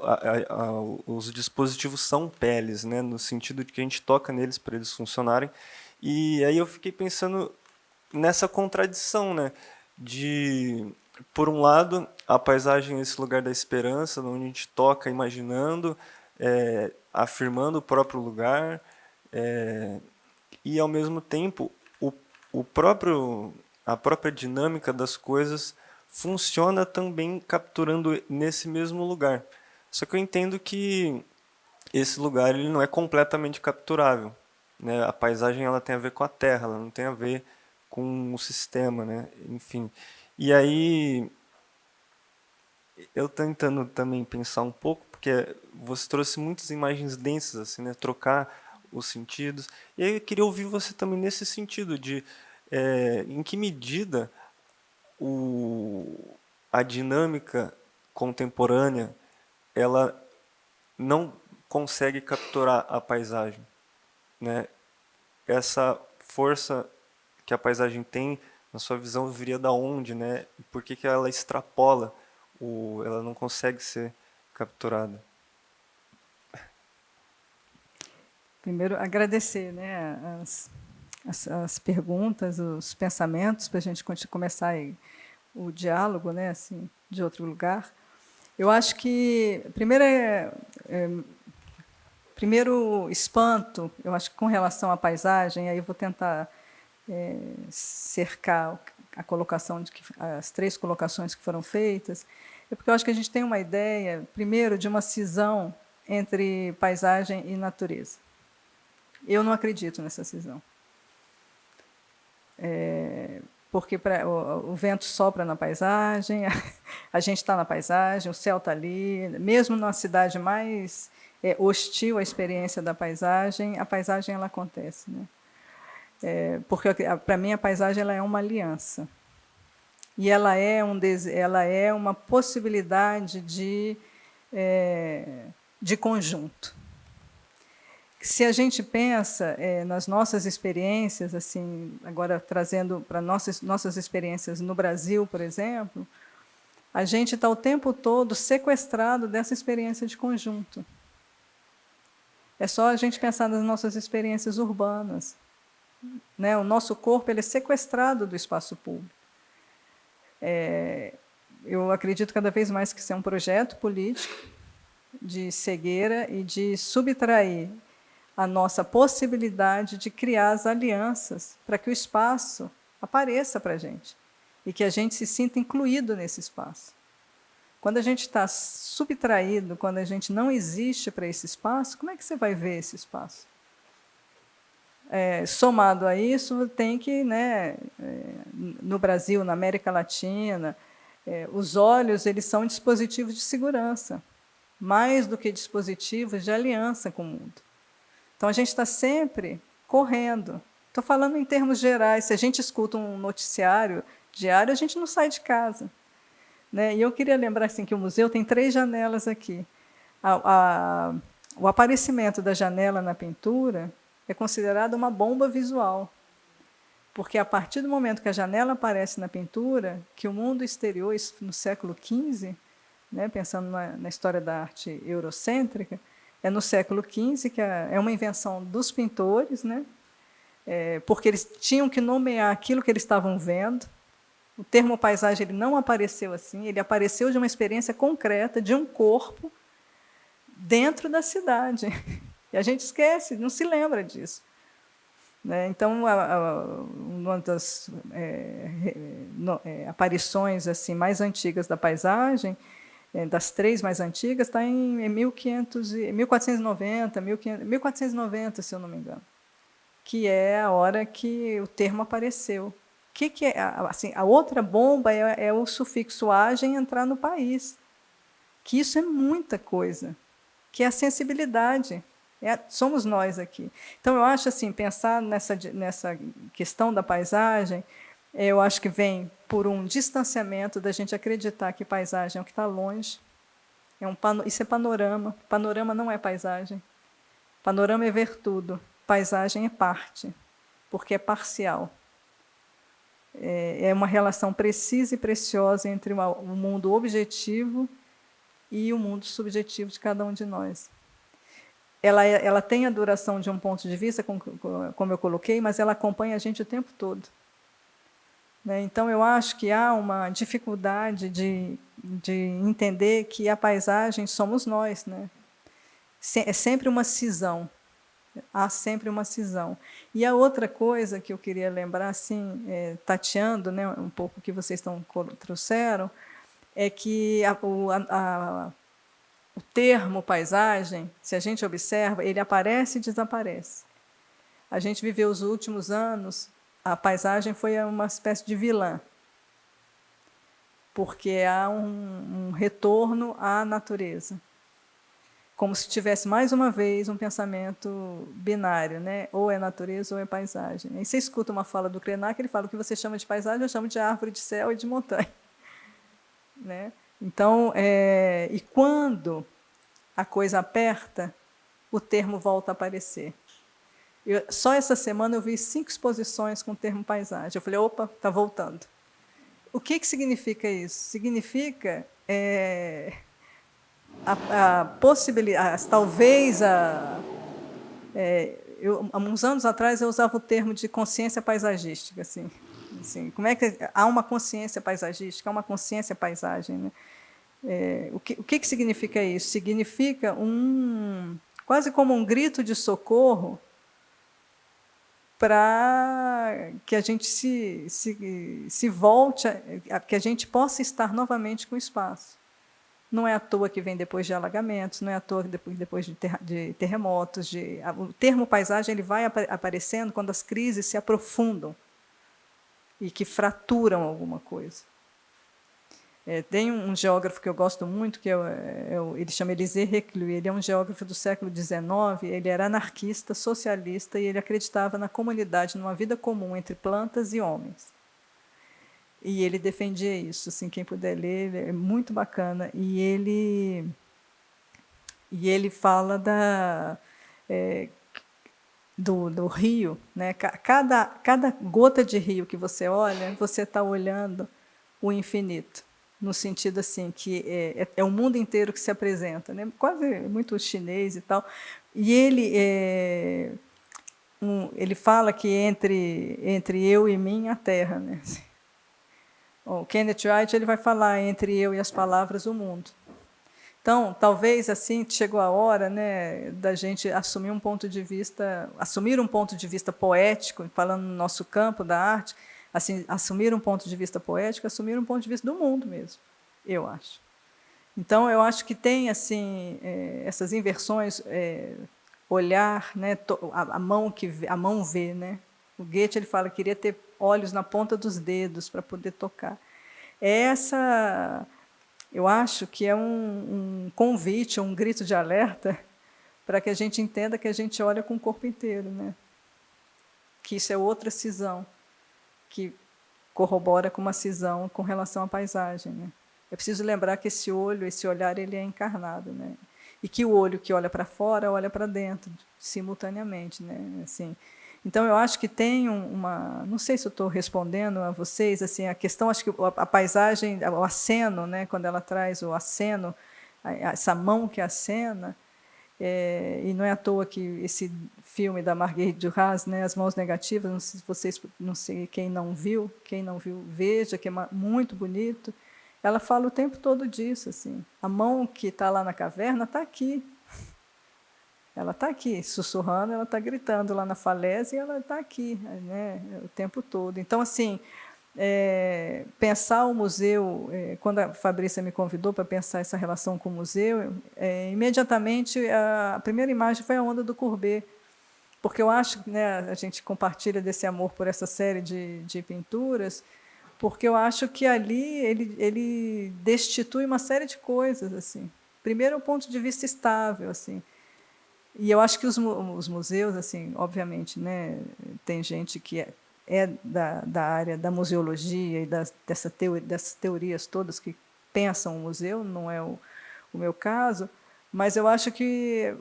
Os dispositivos são peles, né? No sentido de que a gente toca neles para eles funcionarem. E aí eu fiquei pensando nessa contradição, né? De, por um lado, a paisagem é esse lugar da esperança, onde a gente toca imaginando, afirmando o próprio lugar, e ao mesmo tempo a própria dinâmica das coisas funciona também capturando nesse mesmo lugar. Só que eu entendo que esse lugar ele não é completamente capturável, né? A paisagem ela tem a ver com a terra, ela não tem a ver com o sistema, né? Enfim. E aí eu tentando também pensar um pouco, porque você trouxe muitas imagens densas, assim, né? Trocar os sentidos. E aí eu queria ouvir você também nesse sentido de em que medida a dinâmica contemporânea ela não consegue capturar a paisagem, né? Essa força que a paisagem tem, na sua visão, viria da onde, né? Por que ela extrapola, ela não consegue ser capturada? Primeiro, agradecer, né, as perguntas, os pensamentos, para a gente começar aí o diálogo, né, assim, de outro lugar. Eu acho que, primeiro espanto, eu acho que com relação à paisagem, aí eu vou tentar cercar a colocação as 3 colocações que foram feitas, é porque eu acho que a gente tem uma ideia, primeiro, de uma cisão entre paisagem e natureza. Eu não acredito nessa cisão. Porque o vento sopra na paisagem, a gente está na paisagem, o céu está ali, mesmo numa cidade mais hostil à experiência da paisagem, a paisagem ela acontece, né? Porque para mim a paisagem ela é uma aliança e ela é uma possibilidade de conjunto. se a gente pensa nas nossas experiências, assim, agora trazendo para nossas experiências no Brasil, por exemplo, a gente está o tempo todo sequestrado dessa experiência de conjunto. É só a gente pensar nas nossas experiências urbanas, né? O nosso corpo ele é sequestrado do espaço público. Eu acredito cada vez mais que isso é um projeto político de cegueira e de subtrair a nossa possibilidade de criar as alianças para que o espaço apareça para a gente e que a gente se sinta incluído nesse espaço. Quando a gente está subtraído, quando a gente não existe para esse espaço, como é que você vai ver esse espaço? Somado a isso, tem que, né, no Brasil, na América Latina, os olhos eles são dispositivos de segurança, mais do que dispositivos de aliança com o mundo. Então, a gente está sempre correndo. Estou falando em termos gerais. Se a gente escuta um noticiário diário, a gente não sai de casa. Né? E eu queria lembrar assim, que o museu tem 3 janelas aqui. O aparecimento da janela na pintura é considerado uma bomba visual, porque a partir do momento que a janela aparece na pintura, que o mundo exterior, isso no século XV, né, pensando na história da arte eurocêntrica, é no século XV, que é uma invenção dos pintores, né, porque eles tinham que nomear aquilo que eles estavam vendo. O termo paisagem ele não apareceu assim, ele apareceu de uma experiência concreta de um corpo dentro da cidade. E a gente esquece, não se lembra disso. Né? Então, uma das aparições assim, mais antigas da paisagem, das 3 mais antigas, está em 1490, 1490, se eu não me engano, que é a hora que o termo apareceu. Que é, assim, a outra bomba é o sufixo agem entrar no país, que isso é muita coisa, que é a sensibilidade. Somos nós aqui. Então, eu acho assim, pensar nessa questão da paisagem, eu acho que vem por um distanciamento da gente acreditar que paisagem é o que está longe. Isso é panorama. Panorama não é paisagem. Panorama é ver tudo. Paisagem é parte, porque é parcial. É uma relação precisa e preciosa entre o mundo objetivo e o mundo subjetivo de cada um de nós. Ela tem a duração de um ponto de vista, como eu coloquei, mas ela acompanha a gente o tempo todo. Né? Então, eu acho que há uma dificuldade de entender que a paisagem somos nós. Né? É sempre uma cisão. Há sempre uma cisão. E a outra coisa que eu queria lembrar, assim, tateando, né, um pouco o que vocês trouxeram, é que o termo paisagem, se a gente observa, ele aparece e desaparece. A gente viveu os últimos anos, a paisagem foi uma espécie de vilã, porque há um retorno à natureza, como se tivesse, mais uma vez, um pensamento binário, né? Ou é natureza ou é paisagem. Aí você escuta uma fala do Krenak, ele fala o que você chama de paisagem, eu chamo de árvore, de céu e de montanha. Né? Então, e quando a coisa aperta, o termo volta a aparecer. Só essa semana eu vi 5 exposições com o termo paisagem. Eu falei, opa, está voltando. O que significa isso? Significa a possibilidade, talvez, há uns anos atrás eu usava o termo de consciência paisagística. Assim, como é que há uma consciência paisagística, há uma consciência paisagem, né? O que significa isso? Significa quase como um grito de socorro para que a gente se volte, que a gente possa estar novamente com o espaço. Não é à toa que vem depois de alagamentos, não é à toa que depois de terremotos. O termo paisagem ele vai aparecendo quando as crises se aprofundam e que fraturam alguma coisa. Tem um geógrafo que eu gosto muito, que ele chama Élisée Reclus. Ele é um geógrafo do século XIX, ele era anarquista, socialista, e ele acreditava na comunidade, numa vida comum entre plantas e homens. E ele defendia isso, assim, quem puder ler, é muito bacana. E ele fala do rio, né? Cada gota de rio que você olha, você está olhando o infinito, no sentido assim que é o mundo inteiro que se apresenta, né? Quase muito chinês e tal. E ele fala que entre eu e mim a Terra, né? O Kenneth Wright ele vai falar entre eu e as palavras o mundo. Então, talvez assim chegou a hora, né, da gente assumir um ponto de vista poético, falando no nosso campo da arte, assim, assumir um ponto de vista poético, assumir um ponto de vista do mundo mesmo, eu acho. Então, eu acho que tem assim essas inversões, olhar, né, a mão vê, né? O Goethe ele fala que queria ter olhos na ponta dos dedos para poder tocar. Eu acho que é um convite, um grito de alerta para que a gente entenda que a gente olha com o corpo inteiro, né? Que isso é outra cisão, que corrobora com uma cisão com relação à paisagem, né? É preciso lembrar que esse olhar, ele é encarnado, né? E que o olho que olha para fora, olha para dentro, simultaneamente, né? Assim, então, eu acho que tem uma... Não sei se eu estou respondendo a vocês, assim, a questão, acho que a paisagem, o aceno, né, quando ela traz o aceno, essa mão que acena, e não é à toa que esse filme da Marguerite Duras, né, As Mãos Negativas, não sei se vocês, não sei quem não viu, veja, que é muito bonito. Ela fala o tempo todo disso, assim, a mão que está lá na caverna está aqui. Ela está aqui, sussurrando, ela está gritando lá na falésia e ela está aqui, né, o tempo todo. Então, assim, pensar o museu, quando a Fabrícia me convidou para pensar essa relação com o museu, imediatamente a primeira imagem foi a onda do Courbet, porque eu acho que, né, a gente compartilha desse amor por essa série de pinturas, porque eu acho que ali ele destitui uma série de coisas, assim. Primeiro, o ponto de vista estável, assim. E eu acho que os museus, assim, obviamente, né, tem gente que da área da museologia e dessas teorias todas que pensam o museu, não é o meu caso, mas eu acho que,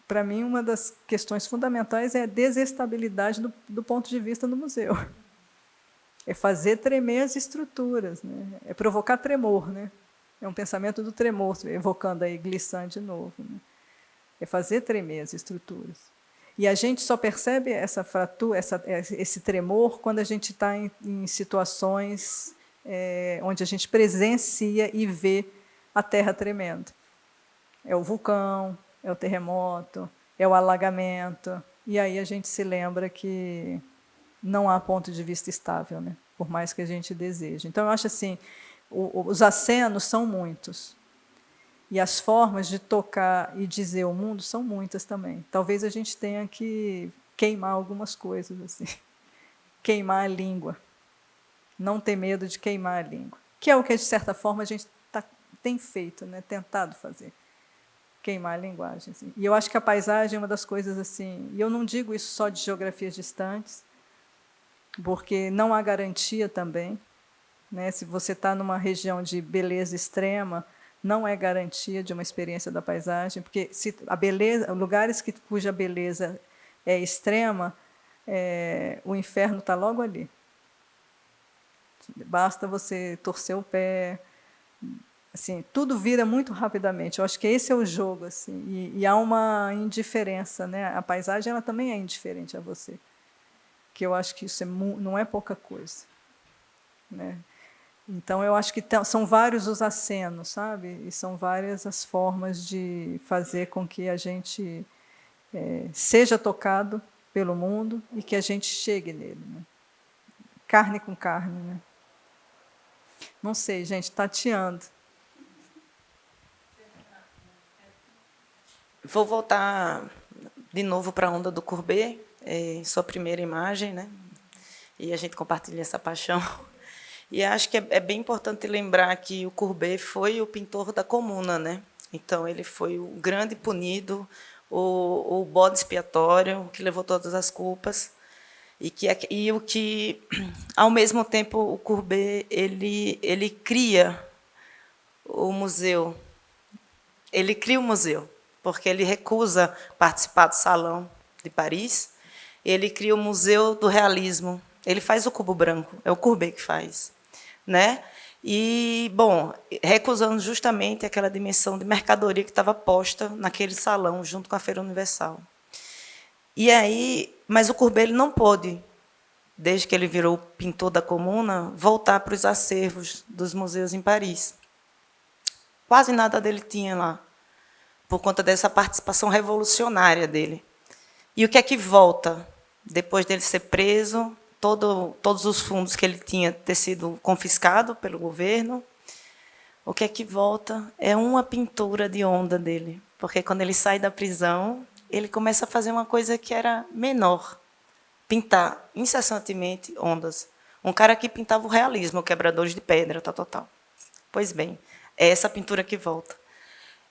para mim, uma das questões fundamentais é a desestabilidade do ponto de vista do museu. É fazer tremer as estruturas, né? É provocar tremor, né? É um pensamento do tremor, evocando aí Glissant de novo, né? É fazer tremer as estruturas. E a gente só percebe essa fratura, esse tremor, quando a gente está em situações onde a gente presencia e vê a terra tremendo. É o vulcão, é o terremoto, é o alagamento. E aí a gente se lembra que não há ponto de vista estável, né? Por mais que a gente deseje. Então, eu acho assim, os acenos são muitos. E as formas de tocar e dizer o mundo são muitas também. Talvez a gente tenha que queimar algumas coisas, assim. Queimar a língua. Não ter medo de queimar a língua. Que é o que, de certa forma, a gente tem feito, né? Tentado fazer. Queimar a linguagem. Assim. E eu acho que a paisagem é uma das coisas assim... E eu não digo isso só de geografias distantes, porque não há garantia também, né? Se você está numa região de beleza extrema, não é garantia de uma experiência da paisagem, porque se a beleza, lugares cuja beleza é extrema, o inferno está logo ali. Basta você torcer o pé, assim, tudo vira muito rapidamente. Eu acho que esse é o jogo, assim, e há uma indiferença, né? A paisagem ela também é indiferente a você, que eu acho que isso não é pouca coisa, né? Então, eu acho que são vários os acenos, sabe? E são várias as formas de fazer com que a gente seja tocado pelo mundo e que a gente chegue nele, né? Carne com carne, né? Não sei, gente, tateando. Vou voltar de novo para a onda do Courbet, sua primeira imagem, né? E a gente compartilha essa paixão. E acho que é bem importante lembrar que o Courbet foi o pintor da comuna, né? Então, ele foi o grande punido, o bode expiatório, que levou todas as culpas, e o que, ao mesmo tempo, o Courbet ele cria o museu. Ele cria o museu, porque ele recusa participar do Salão de Paris, ele cria o Museu do Realismo. Ele faz o cubo branco, é o Courbet que faz, né? E, bom, recusando justamente aquela dimensão de mercadoria que estava posta naquele salão, junto com a Feira Universal. E aí, mas o Courbet ele não pôde, desde que ele virou pintor da Comuna, voltar para os acervos dos museus em Paris. Quase nada dele tinha lá, por conta dessa participação revolucionária dele. E o que é que volta? Depois dele ser preso, todos os fundos que ele tinha ter sido confiscado pelo governo, o que é que volta é uma pintura de onda dele. Porque quando ele sai da prisão, ele começa a fazer uma coisa que era menor, pintar incessantemente ondas. Um cara que pintava o realismo, quebradores de pedra, tal. Pois bem, é essa pintura que volta.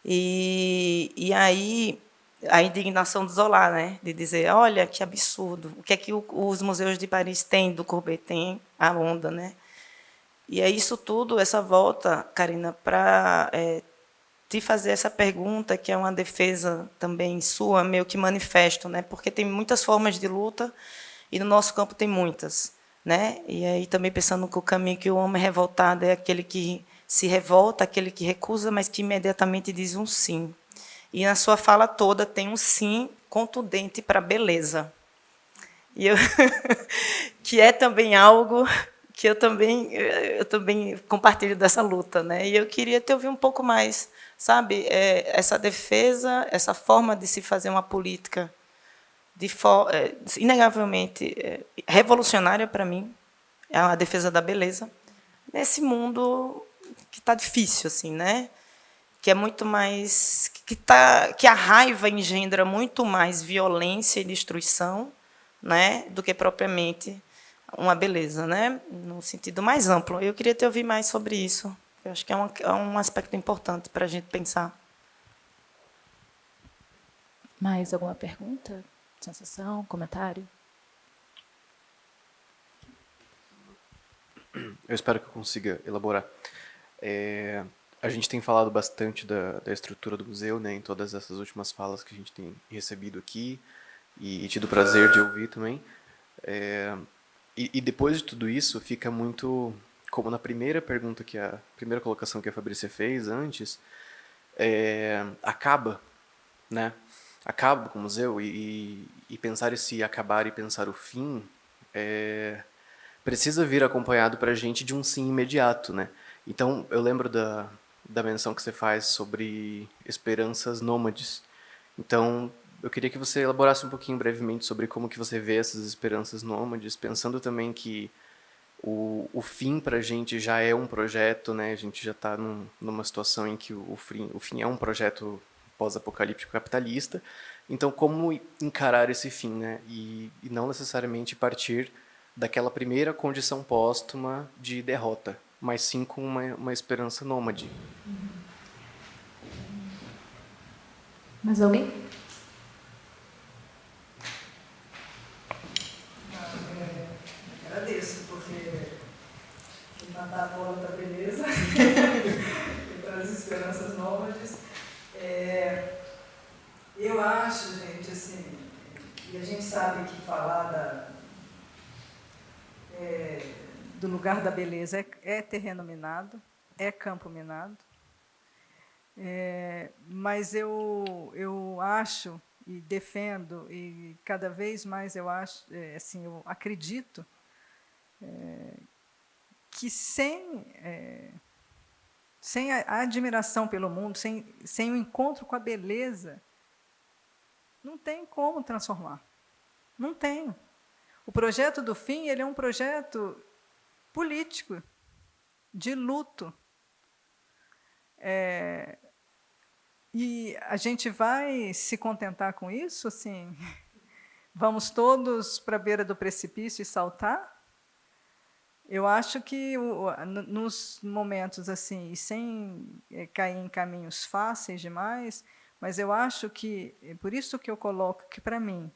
E aí a indignação do Zola, né, de dizer, olha que absurdo, o que é que os museus de Paris têm do Courbet? Tem a onda, né? E é isso tudo, essa volta, Karina, para te fazer essa pergunta, que é uma defesa também sua, meio que manifesto, né? Porque tem muitas formas de luta e no nosso campo tem muitas, né? E aí também pensando que o caminho que o homem revoltado é aquele que se revolta, aquele que recusa, mas que imediatamente diz um sim. E na sua fala toda tem um sim contundente para a beleza. E que é também algo que eu também compartilho dessa luta, né? E eu queria te ouvir um pouco mais, sabe? Essa defesa, essa forma de se fazer uma política inegavelmente revolucionária para mim, é a defesa da beleza, nesse mundo que está difícil, assim, né? Que é muito mais que a raiva engendra muito mais violência e destruição, né, do que propriamente uma beleza, né, no sentido mais amplo. Eu queria te ouvir mais sobre isso. Eu acho que é um aspecto importante para a gente pensar. Mais alguma pergunta? Sensação? Comentário? Eu espero que eu consiga elaborar. A gente tem falado bastante da estrutura do museu, né, em todas essas últimas falas que a gente tem recebido aqui e tido o prazer de ouvir também. E depois de tudo isso, fica muito, como na primeira pergunta, primeira colocação que a Fabrícia fez antes, acaba, né? Acaba com o museu e pensar esse acabar e pensar o fim precisa vir acompanhado para a gente de um sim imediato, né? Então, eu lembro da menção que você faz sobre esperanças nômades. Então, eu queria que você elaborasse um pouquinho brevemente sobre como que você vê essas esperanças nômades, pensando também que o fim para a gente já é um projeto, né? A gente já está numa situação em que o fim é um projeto pós-apocalíptico capitalista. Então, como encarar esse fim, né? E não necessariamente partir daquela primeira condição póstuma de derrota, mas sim com uma esperança nômade. Mais alguém? Agradeço, porque matar a bola da beleza e para as esperanças nômades. Eu acho, gente, assim, e a gente sabe que falar do lugar da beleza é terreno minado, é campo minado, mas eu acho e defendo, e cada vez mais eu acho, assim, eu acredito que sem a admiração pelo mundo, sem o encontro com a beleza, não tem como transformar. Não tem. O projeto do fim, ele é um projeto político, de luto. E a gente vai se contentar com isso? Assim, vamos todos para a beira do precipício e saltar? Eu acho que nos momentos assim, e sem cair em caminhos fáceis demais, mas eu acho que, por isso que eu coloco que, para mim,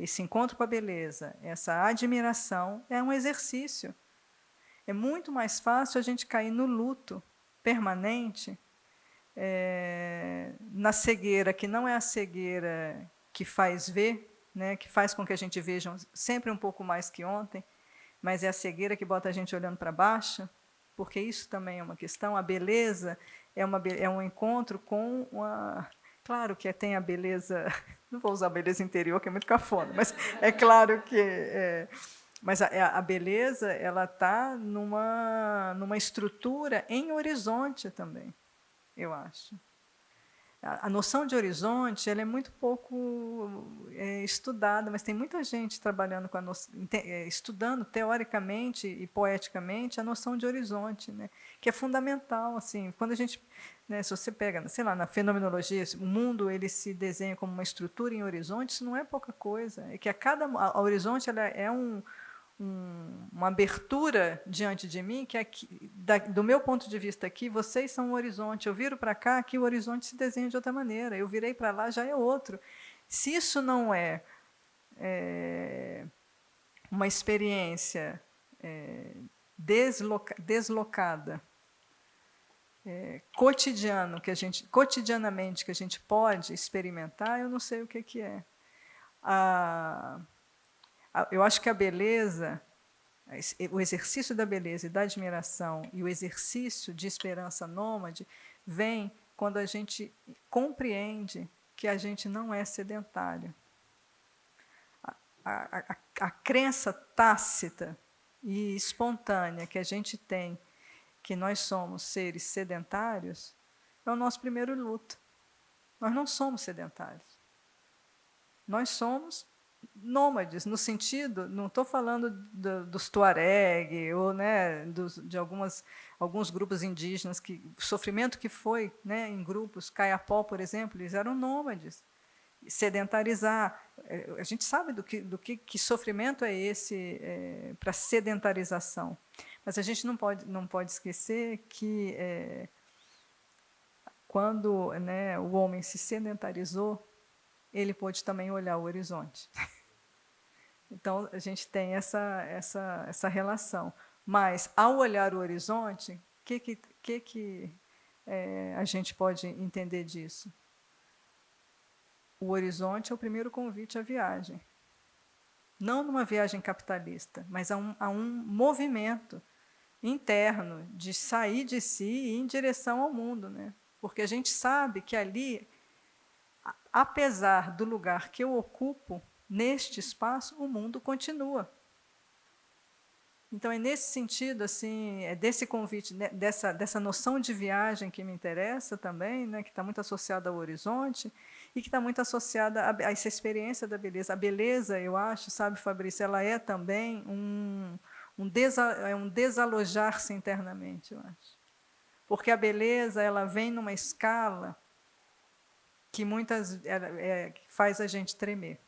esse encontro com a beleza, essa admiração, é um exercício. É muito mais fácil a gente cair no luto permanente, na cegueira, que não é a cegueira que faz ver, né, que faz com que a gente veja sempre um pouco mais que ontem, mas é a cegueira que bota a gente olhando para baixo, porque isso também é uma questão. A beleza é um encontro com uma... Claro que tem a beleza... Não vou usar a beleza interior, que é muito cafona, mas é claro que... mas a beleza ela está numa estrutura em horizonte também, eu acho. A noção de horizonte ela é muito pouco estudada, mas tem muita gente trabalhando com estudando teoricamente e poeticamente a noção de horizonte, né, que é fundamental. Assim, quando a gente, né, se você pega, sei lá, na fenomenologia, o mundo ele se desenha como uma estrutura em horizonte, isso não é pouca coisa. É que a horizonte ela é uma abertura diante de mim, que aqui, do meu ponto de vista aqui, vocês são um horizonte. Eu viro para cá, aqui o horizonte se desenha de outra maneira. Eu virei para lá, já é outro. Se isso não é uma experiência deslocada, cotidianamente que a gente pode experimentar, eu não sei o que é. Eu acho que a beleza, o exercício da beleza e da admiração e o exercício de esperança nômade vem quando a gente compreende que a gente não é sedentário. A crença tácita e espontânea que a gente tem que nós somos seres sedentários é o nosso primeiro luto. Nós não somos sedentários. Nós somos nômades, no sentido, não estou falando dos Tuareg ou, né, de alguns grupos indígenas, o sofrimento que foi, né, em grupos, Caiapó, por exemplo, eles eram nômades. Sedentarizar, a gente sabe que sofrimento é esse para sedentarização, mas a gente não pode esquecer que quando, né, o homem se sedentarizou, ele pôde também olhar o horizonte. Então, a gente tem essa relação. Mas, ao olhar o horizonte, o que a gente pode entender disso? O horizonte é o primeiro convite à viagem. Não numa viagem capitalista, mas a um movimento interno de sair de si e ir em direção ao mundo, né? Porque a gente sabe que ali, apesar do lugar que eu ocupo neste espaço, o mundo continua. Então, é nesse sentido, assim, é desse convite, dessa noção de viagem que me interessa também, né, que está muito associada ao horizonte e que está muito associada a essa experiência da beleza. A beleza, eu acho, sabe, Fabrício, ela é também um desalojar-se internamente, eu acho. Porque a beleza ela vem numa escala que faz a gente tremer.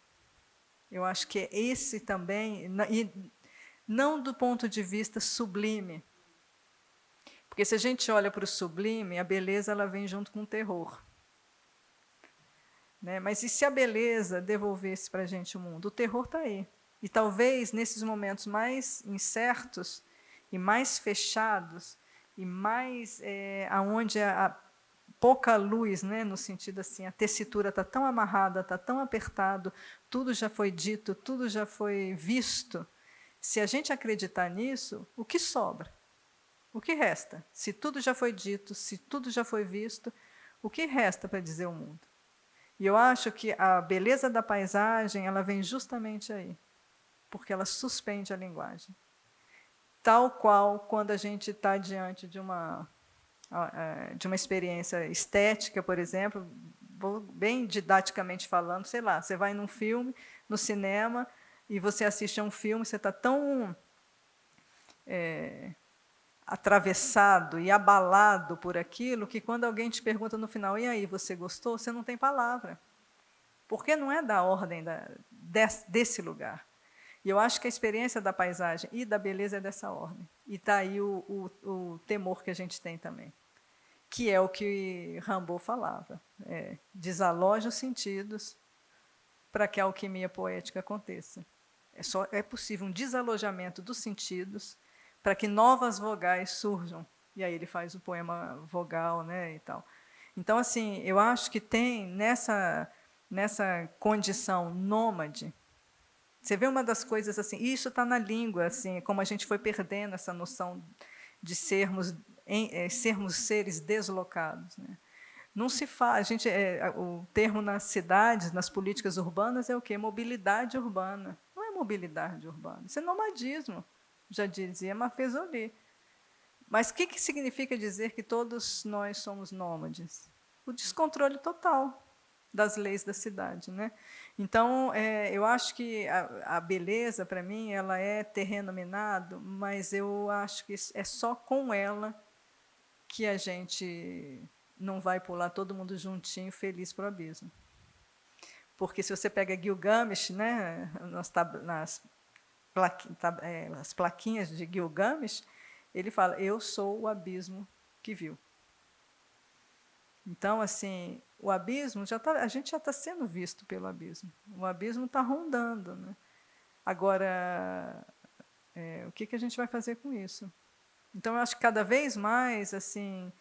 Eu acho que esse também, e não do ponto de vista sublime, porque se a gente olha para o sublime, a beleza ela vem junto com o terror. Né? Mas e se a beleza devolvesse para a gente o mundo? O terror está aí. E talvez nesses momentos mais incertos e mais fechados, e mais aonde a pouca luz, né, no sentido assim, a tessitura está tão amarrada, está tão apertado, tudo já foi dito, tudo já foi visto. Se a gente acreditar nisso, o que sobra? O que resta? Se tudo já foi dito, se tudo já foi visto, o que resta para dizer ao mundo? E eu acho que a beleza da paisagem ela vem justamente aí, porque ela suspende a linguagem. Tal qual quando a gente está diante de uma experiência estética, por exemplo, bem didaticamente falando, sei lá, você vai num filme, no cinema, e você assiste a um filme, você está tão atravessado e abalado por aquilo, que quando alguém te pergunta no final, e aí, você gostou? Você não tem palavra. Porque não é da ordem desse lugar. E eu acho que a experiência da paisagem e da beleza é dessa ordem. E está aí o temor que a gente tem também, que é o que Rimbaud falava. Desaloja os sentidos para que a alquimia poética aconteça. É possível um desalojamento dos sentidos para que novas vogais surjam. E aí ele faz o poema vogal, né, e tal. Então, assim, eu acho que tem nessa condição nômade, você vê uma das coisas assim, isso está na língua, assim, como a gente foi perdendo essa noção de sermos seres deslocados, né? Não se faz, a gente, o termo nas cidades, nas políticas urbanas é o quê? Mobilidade urbana. Não é mobilidade urbana, isso é nomadismo, já dizia Marfesoli. Mas o que significa dizer que todos nós somos nômades? O descontrole total das leis da cidade, né? Então, eu acho que a beleza, para mim, ela é terreno minado, mas eu acho que é só com ela que a gente não vai pular todo mundo juntinho, feliz para o abismo. Porque se você pega Gilgamesh, né, as plaquinhas de Gilgamesh, ele fala, eu sou o abismo que viu. Então, assim, o abismo, a gente já está sendo visto pelo abismo. O abismo está rondando, né? Agora, o que a gente vai fazer com isso? Então, eu acho que cada vez mais, assim,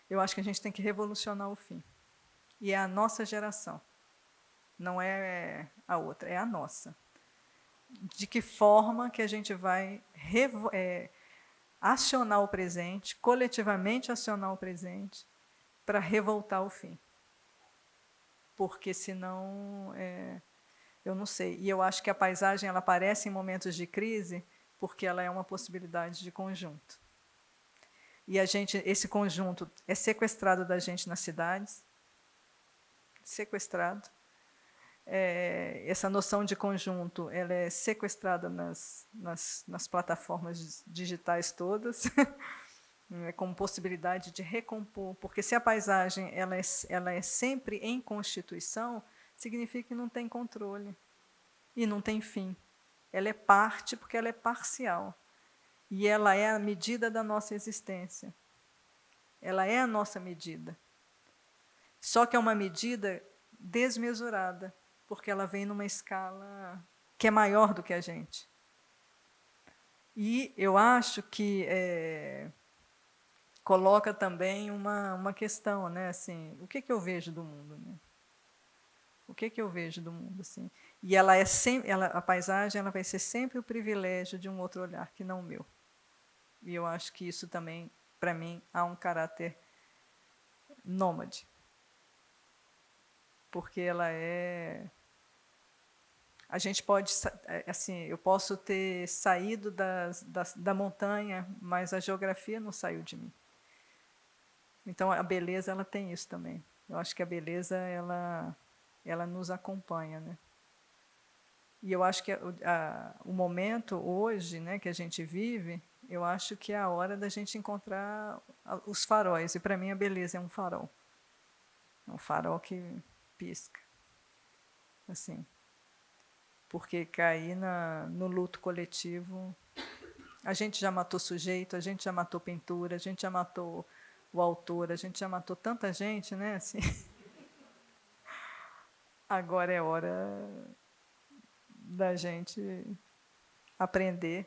eu acho que a gente tem que revolucionar o fim. E é a nossa geração. Não é a outra, é a nossa. De que forma que a gente vai acionar o presente, coletivamente acionar o presente, para revoltar o fim. Porque, senão, eu não sei. E eu acho que a paisagem ela aparece em momentos de crise porque ela é uma possibilidade de conjunto. E esse conjunto é sequestrado da gente nas cidades, sequestrado. Essa noção de conjunto ela é sequestrada nas plataformas digitais todas, como possibilidade de recompor, porque se a paisagem ela é sempre em constituição, significa que não tem controle e não tem fim. Ela é parte porque ela é parcial. E ela é a medida da nossa existência. Ela é a nossa medida. Só que é uma medida desmesurada, porque ela vem numa escala que é maior do que a gente. E eu acho que coloca também uma questão, né? Assim, o que eu vejo do mundo? Né? O que eu vejo do mundo? Assim? E ela a paisagem ela vai ser sempre o privilégio de um outro olhar que não o meu. E eu acho que isso também, para mim, há um caráter nômade. Porque ela é... A gente pode... assim, eu posso ter saído da montanha, mas a geografia não saiu de mim. Então, a beleza ela tem isso também. Eu acho que a beleza ela nos acompanha. Né? E eu acho que o momento hoje, né, que a gente vive, eu acho que é a hora da gente encontrar os faróis. E, para mim, a beleza é um farol. É um farol que pisca. Assim. Porque cair no luto coletivo... A gente já matou sujeito, a gente já matou pintura, a gente já matou o autor, a gente já matou tanta gente, né? Assim. Agora é hora da gente aprender.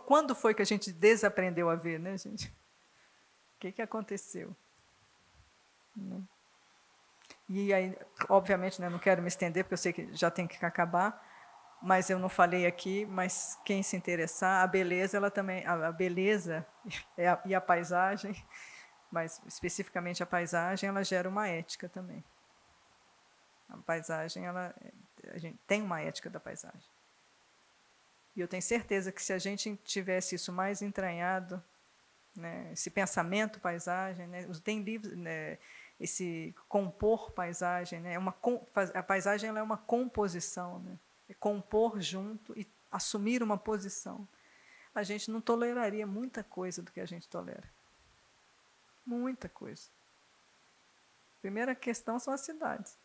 Quando foi que a gente desaprendeu a ver, né, gente? O que aconteceu? E aí, obviamente, né, não quero me estender, porque eu sei que já tem que acabar, mas eu não falei aqui, mas quem se interessar, a beleza, ela também, a beleza e a paisagem, mas especificamente a paisagem, ela gera uma ética também. A paisagem, a gente tem uma ética da paisagem. E eu tenho certeza que se a gente tivesse isso mais entranhado, né, esse pensamento paisagem, né, tem livros, né, esse compor paisagem, né, a paisagem ela é uma composição, né, é compor junto e assumir uma posição. A gente não toleraria muita coisa do que a gente tolera. Muita coisa. Primeira questão são as cidades.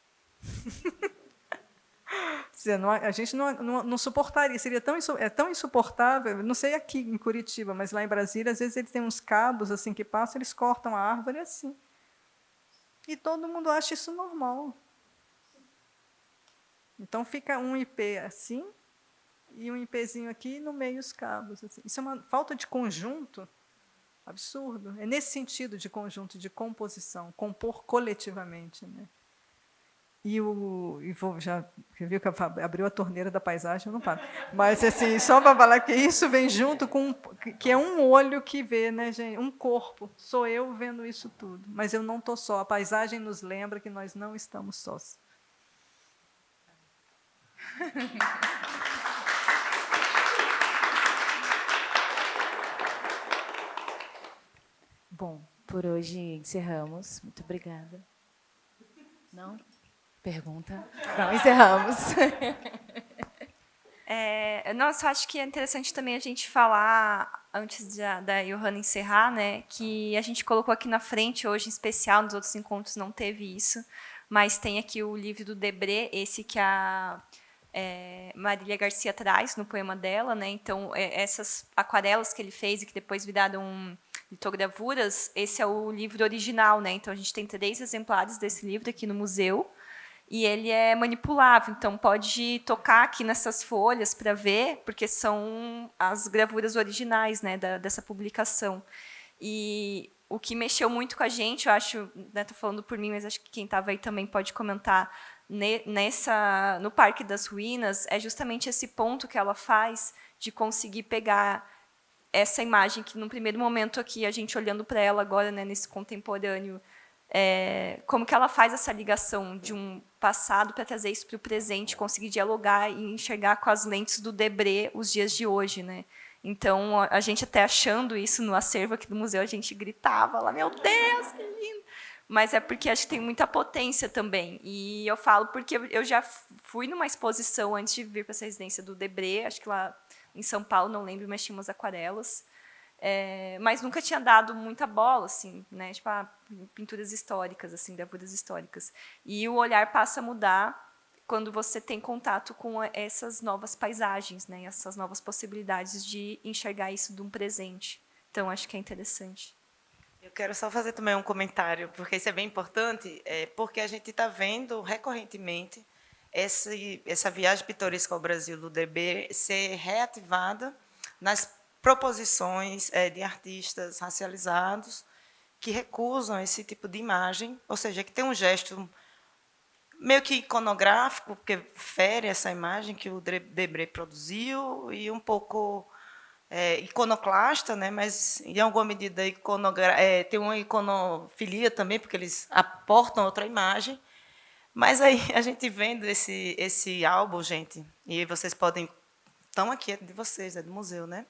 A gente não suportaria, seria tão insuportável, não sei aqui em Curitiba, mas lá em Brasília, às vezes eles têm uns cabos assim que passam, eles cortam a árvore assim. E todo mundo acha isso normal. Então fica um IP assim, e um IPzinho aqui, e no meio os cabos. Assim. Isso é uma falta de conjunto absurdo. É nesse sentido de conjunto, de composição, compor coletivamente. Né? Já viu que abriu a torneira da paisagem, eu não paro. Mas, assim, só para falar que isso vem junto com... que é um olho que vê, né, gente? Um corpo. Sou eu vendo isso tudo. Mas eu não estou só. A paisagem nos lembra que nós não estamos sós. Bom, por hoje encerramos. Muito obrigada. Não? Pergunta? Não, encerramos. Nossa, eu acho que é interessante também a gente falar, antes da Johanna encerrar, né, que a gente colocou aqui na frente hoje, em especial, nos outros encontros não teve isso, mas tem aqui o livro do Debré, esse que a Marília Garcia traz no poema dela, né? Então, essas aquarelas que ele fez e que depois viraram litogravuras, esse é o livro original, né? Então, a gente tem 3 exemplares desse livro aqui no museu, e ele é manipulável, então pode tocar aqui nessas folhas para ver, porque são as gravuras originais, né, dessa publicação. E o que mexeu muito com a gente, eu acho, né, estou falando por mim, mas acho que quem estava aí também pode comentar, no Parque das Ruínas, é justamente esse ponto que ela faz de conseguir pegar essa imagem que, no primeiro momento aqui, a gente olhando para ela agora, né, nesse contemporâneo, como que ela faz essa ligação de um passado para trazer isso para o presente, conseguir dialogar e enxergar com as lentes do Debré os dias de hoje, né? Então, a gente até achando isso no acervo aqui do museu, a gente gritava lá, meu Deus, que lindo! Mas é porque acho que tem muita potência também. E eu falo porque eu já fui numa exposição antes de vir para essa residência do Debré, acho que lá em São Paulo, não lembro, mas tinha umas aquarelas. Mas nunca tinha dado muita bola, assim, né? Tipo, pinturas históricas, assim, gravuras históricas. E o olhar passa a mudar quando você tem contato com essas novas paisagens, né? Essas novas possibilidades de enxergar isso de um presente. Então, acho que é interessante. Eu quero só fazer também um comentário, porque isso é bem importante, porque a gente está vendo recorrentemente essa viagem pitoresca ao Brasil do Debré ser reativada nas proposições de artistas racializados que recusam esse tipo de imagem, ou seja, que tem um gesto meio que iconográfico, porque fere essa imagem que o Debré produziu, e um pouco iconoclasta, né? Mas, em alguma medida, tem uma iconofilia também, porque eles aportam outra imagem. Mas aí, a gente vendo esse álbum, gente, e vocês podem... Estão aqui, é de vocês, é do museu, né?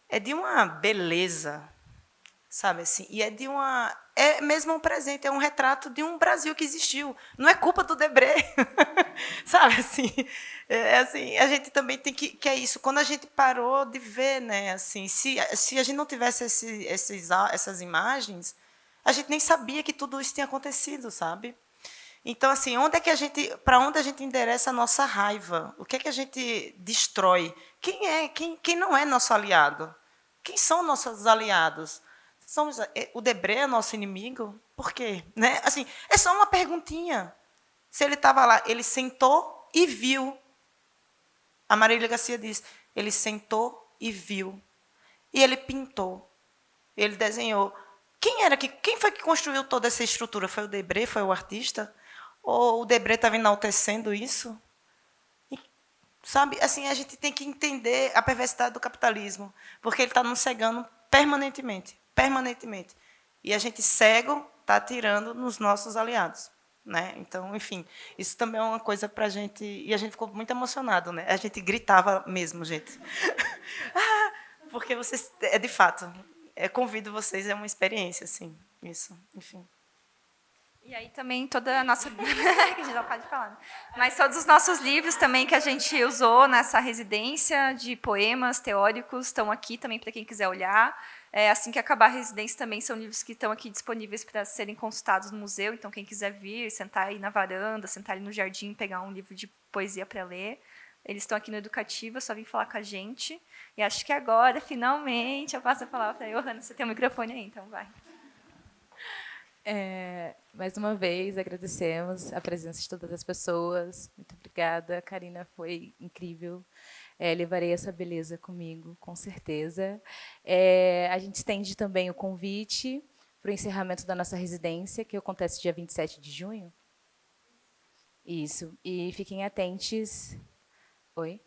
É de uma beleza, sabe assim? E é mesmo um presente, é um retrato de um Brasil que existiu. Não é culpa do Debré, sabe assim? Assim, a gente também tem que é isso. Quando a gente parou de ver, né? Assim, se a gente não tivesse essas imagens, a gente nem sabia que tudo isso tinha acontecido, sabe? Então, assim, para onde a gente endereça a nossa raiva? O que é que a gente destrói? Quem não é nosso aliado? Quem são nossos aliados? O Debré é nosso inimigo? Por quê? Né? Assim, é só uma perguntinha. Se ele estava lá, ele sentou e viu. A Marília Garcia diz, ele sentou e viu. E ele pintou. Ele desenhou. Quem foi que construiu toda essa estrutura? Foi o Debré? Foi o artista? Ou o Debré estava enaltecendo isso? Sabe, assim, a gente tem que entender a perversidade do capitalismo, porque ele está nos cegando permanentemente. E a gente cego está atirando nos nossos aliados, né? Então, enfim, isso também é uma coisa para a gente... E a gente ficou muito emocionado, né? A gente gritava mesmo, gente. Porque vocês... de fato, convido vocês, é uma experiência, assim, isso, enfim. E aí também toda a nossa... que a gente não pode falar, né? Mas todos os nossos livros também que a gente usou nessa residência de poemas teóricos estão aqui também para quem quiser olhar. Assim que acabar a residência também são livros que estão aqui disponíveis para serem consultados no museu, então quem quiser vir, sentar aí na varanda, sentar ali no jardim, pegar um livro de poesia para ler, eles estão aqui no Educativa, só vim falar com a gente. E acho que agora, finalmente, eu passo a palavra para a Johanna. Você tem o microfone aí, então vai. Mais uma vez, agradecemos a presença de todas as pessoas. Muito obrigada. Karina, foi incrível. Levarei essa beleza comigo, com certeza. A gente estende também o convite para o encerramento da nossa residência, que acontece dia 27 de junho. Isso. E fiquem atentos. Oi?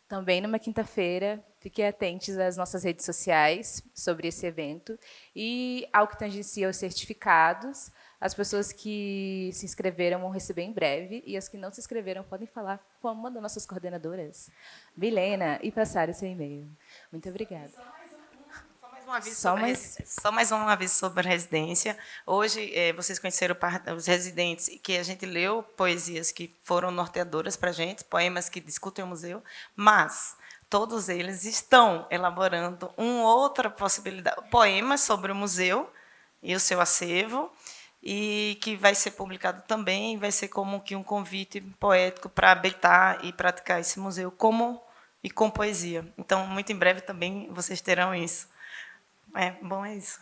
Também numa quinta-feira, fiquem atentos às nossas redes sociais sobre esse evento e ao que tangencia os certificados. As pessoas que se inscreveram vão receber em breve e as que não se inscreveram podem falar com uma das nossas coordenadoras, Milena, e passar o seu e-mail. Muito obrigada. Só mais um aviso sobre a residência. Hoje, vocês conheceram os residentes, que a gente leu poesias que foram norteadoras para a gente, poemas que discutem o museu, mas todos eles estão elaborando uma outra possibilidade, poemas sobre o museu e o seu acervo, e que vai ser publicado também, vai ser como que um convite poético para habitar e praticar esse museu com poesia. Então, muito em breve também vocês terão isso. Bom, é isso.